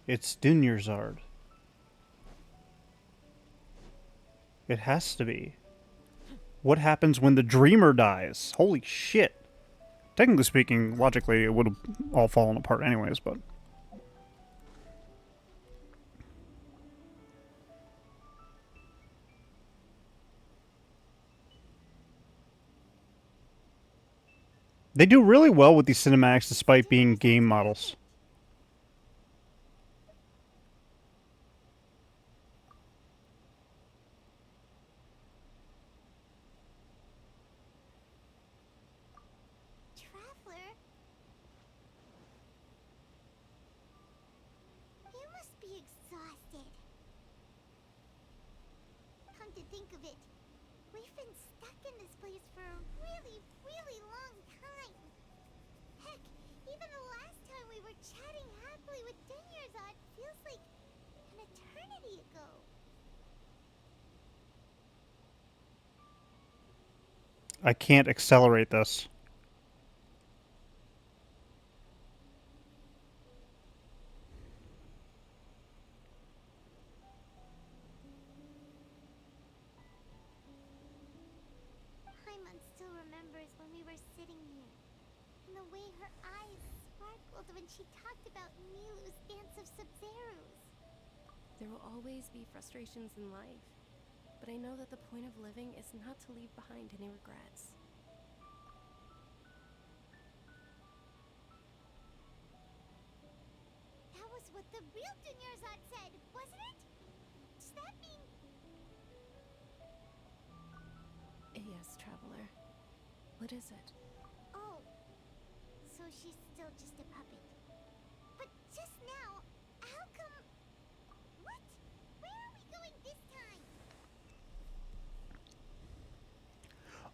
It's Dunyarzad. It has to be. What happens when the dreamer dies? Holy shit. Technically speaking, logically, it would have all fallen apart anyways, but... They do really well with these cinematics despite being game models. Traveler? You must be exhausted. Come to think of it, we've been stuck in this place for a really, really long time. Heck, even the last time we were chatting happily with Dunyarzad feels like an eternity ago. I can't accelerate this. Paimon still remembers when we were sitting here, and the way her eyes sparkled when she talked about Milu's dance of Sub-Zeros. There will always be frustrations in life, but I know that the point of living is not to leave behind any regrets. That was what the real Dunyarzad said, wasn't it? Does that mean... Yes, Traveler. What is it? Oh, so she's still just a puppet. But just now, how come... What? Where are we going this time?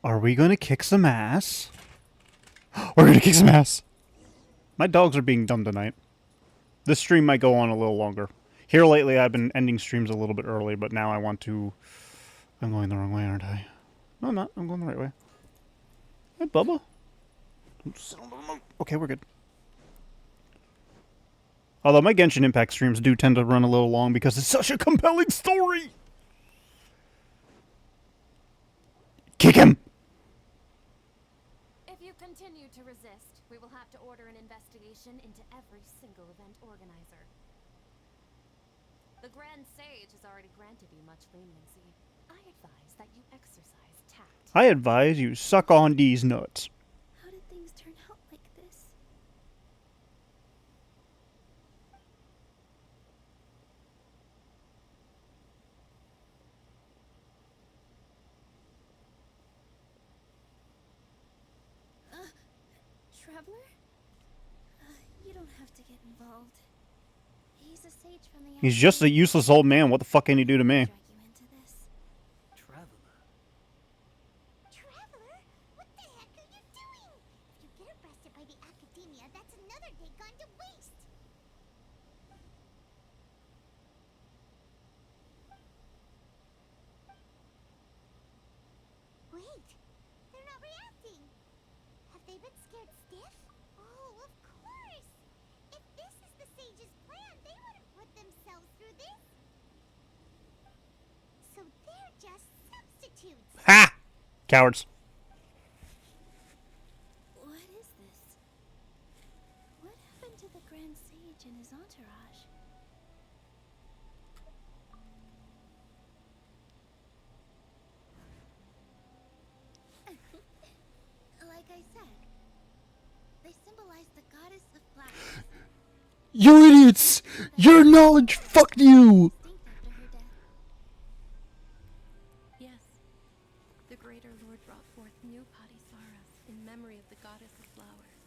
Are we going to kick some ass? We're going to kick some ass! My dogs are being dumb tonight. This stream might go on a little longer. Here lately I've been ending streams a little bit early, but now I want to... I'm going the wrong way, aren't I? No, I'm not. I'm going the right way. Hey, Bubba. Okay, we're good. Although my Genshin Impact streams do tend to run a little long because it's such a compelling story! Kick him! If you continue to resist, we will have to order an investigation into every single event organizer. The Grand Sage has already granted you much leniency. I advise that you exercise tact. I advise you suck on these nuts. How did things turn out like this? Traveler? You don't have to get involved. He's a sage from the He's just a useless old man. What the fuck can he do to me? drag you into this. Traveler? prohibit scared stiff? Oh, of course! If this is the sage's plan, they wouldn't put themselves through this. So they're just substitutes. Ha! Cowards. What is this? What happened to the Grand Sage and his entourage? Like I said, they symbolize the goddess of flowers. You idiots! Your knowledge fucked you! Extinct after her death. Yes. The Greater Lord brought forth new Padisara in memory of the goddess of flowers.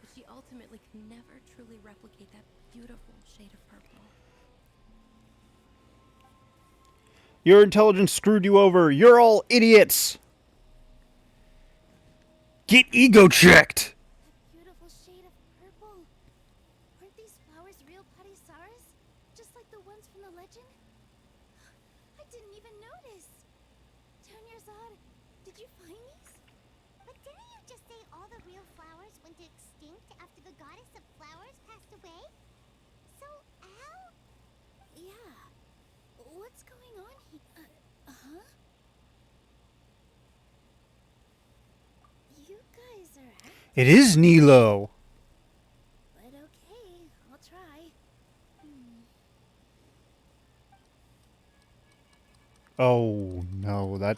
But she ultimately could never truly replicate that beautiful shade of purple. Your intelligence screwed you over. You're all idiots! Get ego checked! That beautiful shade of purple. Aren't these flowers real Padisaras? Just like the ones from the legend? I didn't even notice. Dunyarzad, did you find these? But didn't you just say all the real flowers went extinct after the goddess of flowers passed away? So, how? Yeah. What's going on here? Huh? You guys are acting, It is Nilo. but okay, I'll try. Oh no, that.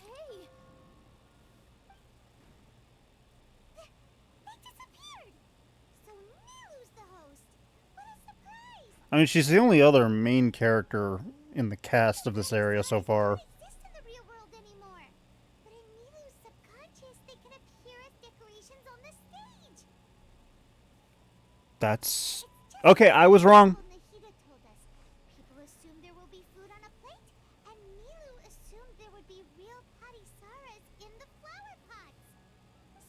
Hey! They disappeared! So Nilu's the host! What a surprise! I mean, she's the only other main character in the cast of this area so far. They don't exist in the real world anymore. But in Nilu's subconscious, they can appear as decorations on the stage. That's. Okay, I was wrong. Nahida told us. People assume there will be food on a plate, and Nilu assumed there would be real Padisaras in the flower pots.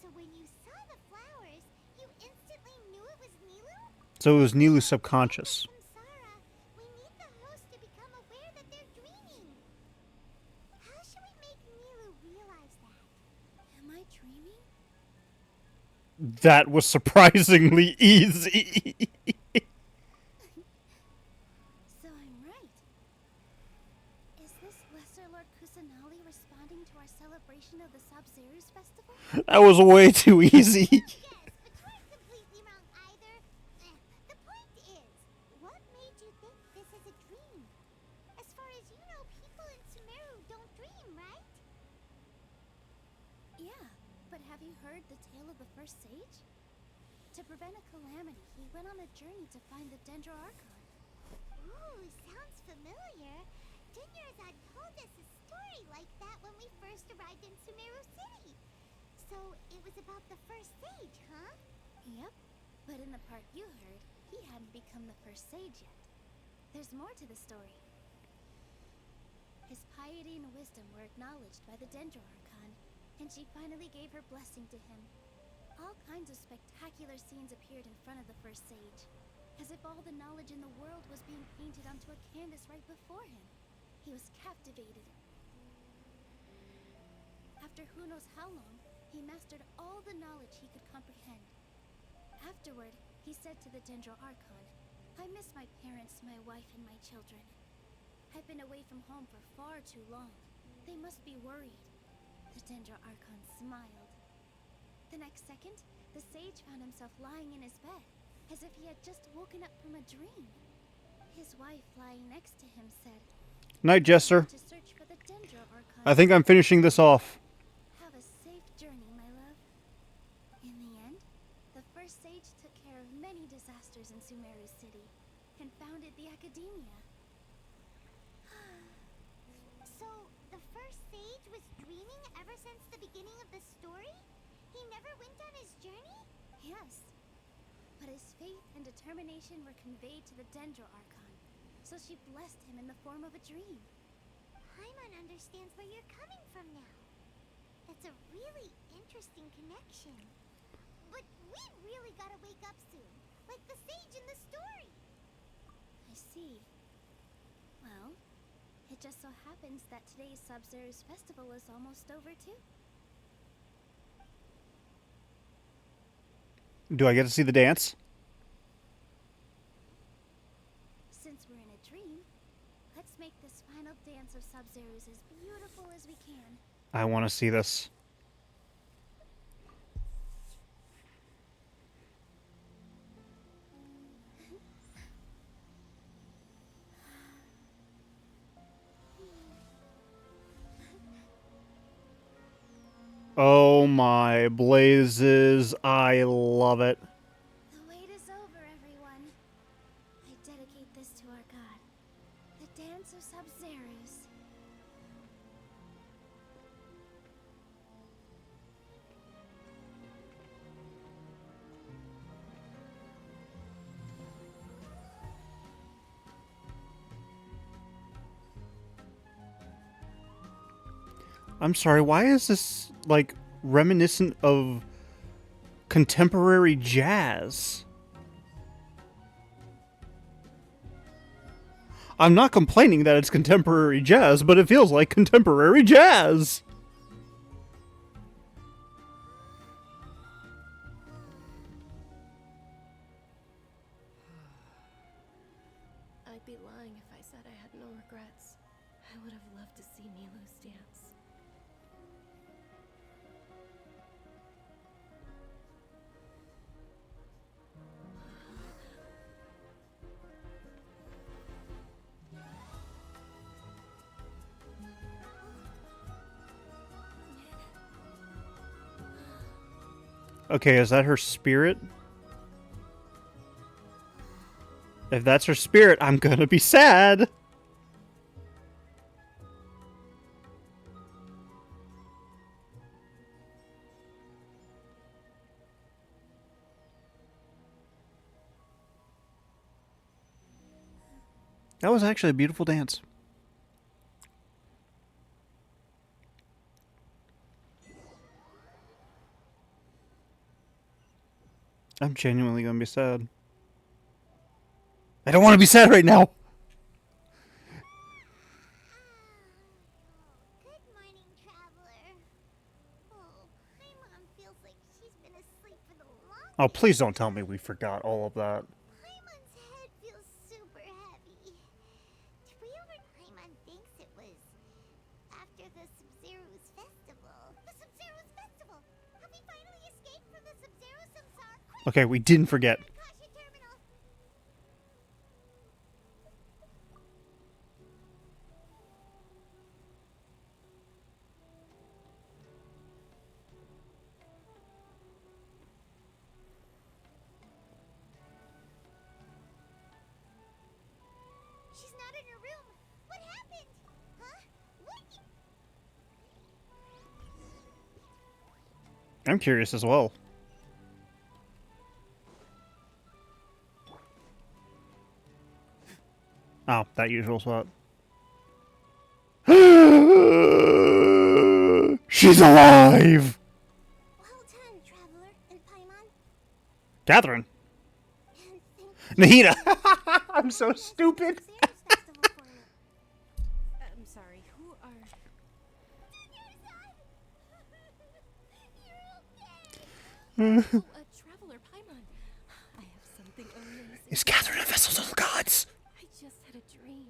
So when you saw the flowers, you instantly knew it was Nilu? So it was Nilu's subconscious. Samsara, we need the host to become aware that they're dreaming. How should we make Nilu realize that? Am I dreaming? That was surprisingly easy. So I'm right. Is this Lesser Lord Kusanali responding to our celebration of the Sabzeruz festival? That was way too easy. Yes, but you aren't completely wrong either. The point is, what made you think this is a dream? As far as you know, people in Sumeru don't dream, right? Yeah, but have you heard the tale of the first sage? To prevent a calamity, he went on a journey to find the Dendro Archon. Ooh, sounds familiar. Dunyarzad told us a story like that when we first arrived in Sumeru City. So it was about the first sage, huh? Yep, but in the part you heard, he hadn't become the first sage yet. There's more to the story. His piety and wisdom were acknowledged by the Dendro Archon, and she finally gave her blessing to him. All kinds of spectacular scenes appeared in front of the first sage, as if all the knowledge in the world was being painted onto a canvas right before him. He was captivated. After who knows how long, he mastered all the knowledge he could comprehend. Afterward, he said to the Dendro Archon, I miss my parents, my wife, and my children. I've been away from home for far too long. They must be worried. The Dendro Archon smiled. The next second, the sage found himself lying in his bed, as if he had just woken up from a dream. His wife, lying next to him, said, Night, Jester. to search for the Dendro Archon. I think I'm finishing this off. Have a safe journey, my love. In the end, the first sage took care of many disasters in Sumeru City, and founded the Academia. So, the first sage was dreaming ever since the beginning of the story? He never went on his journey? Yes. But his faith and determination were conveyed to the Dendro Archon, so she blessed him in the form of a dream. Paimon understands where you're coming from now. That's a really interesting connection. But we really gotta wake up soon, like the sage in the story. I see. Well, it just so happens that today's Sabzeruz festival is almost over too. Do I get to see the dance? Since we're in a dream, let's make this final dance of Sub-Zeros as beautiful as we can. I want to see this. Oh my blazes. I love it. The wait is over, everyone. I dedicate this to our god, the dance of Sub-Zeros. I'm sorry, why is this, like, reminiscent of contemporary jazz? I'm not complaining that it's contemporary jazz, but it feels like contemporary jazz! I'd be lying if I said I had no regrets. I would have loved to see Nilou's dance. Okay, is that her spirit? If that's her spirit, I'm gonna be sad! That was actually a beautiful dance. I'm genuinely gonna be sad. I don't want to be sad right now! Good morning, traveler. Oh, my mom feels like she's been asleep for the longest. Oh, please don't tell me we forgot all of that. Paimon's head feels super heavy. Paimon thinks it was after the Sub-Zero's festival. The Sub-Zero's festival! Have we finally escaped from the Sub-Zero Samsara? Quick! Okay, we didn't forget. Caution terminal! She's not in her room. What happened? Huh? What? I'm curious as well. Oh, that usual spot. She's alive! Well done, traveler and Paimon. Catherine. And thank you Nahida! I'm so stupid! Sub-Zero's festival for me. I'm sorry, who are... You're okay. Oh, Traveler Paimon. I have something amazing. Is Catherine a vessel to the gods? I just had a dream.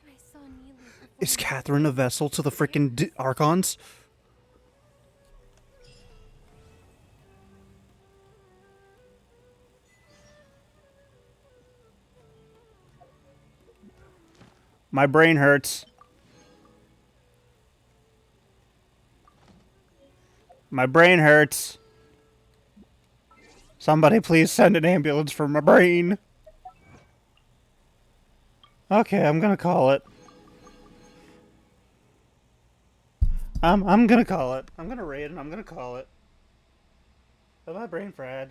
And I saw Nilou perform. Is Catherine a vessel to the frickin' Archons? My brain hurts. My brain hurts. Somebody please send an ambulance for my brain. Okay, I'm gonna call it. I'm gonna call it. I'm gonna raid and I'm gonna call it. Oh, my brain fried.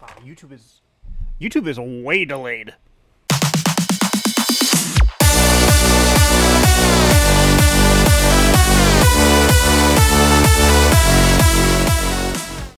Wow, YouTube is way delayed.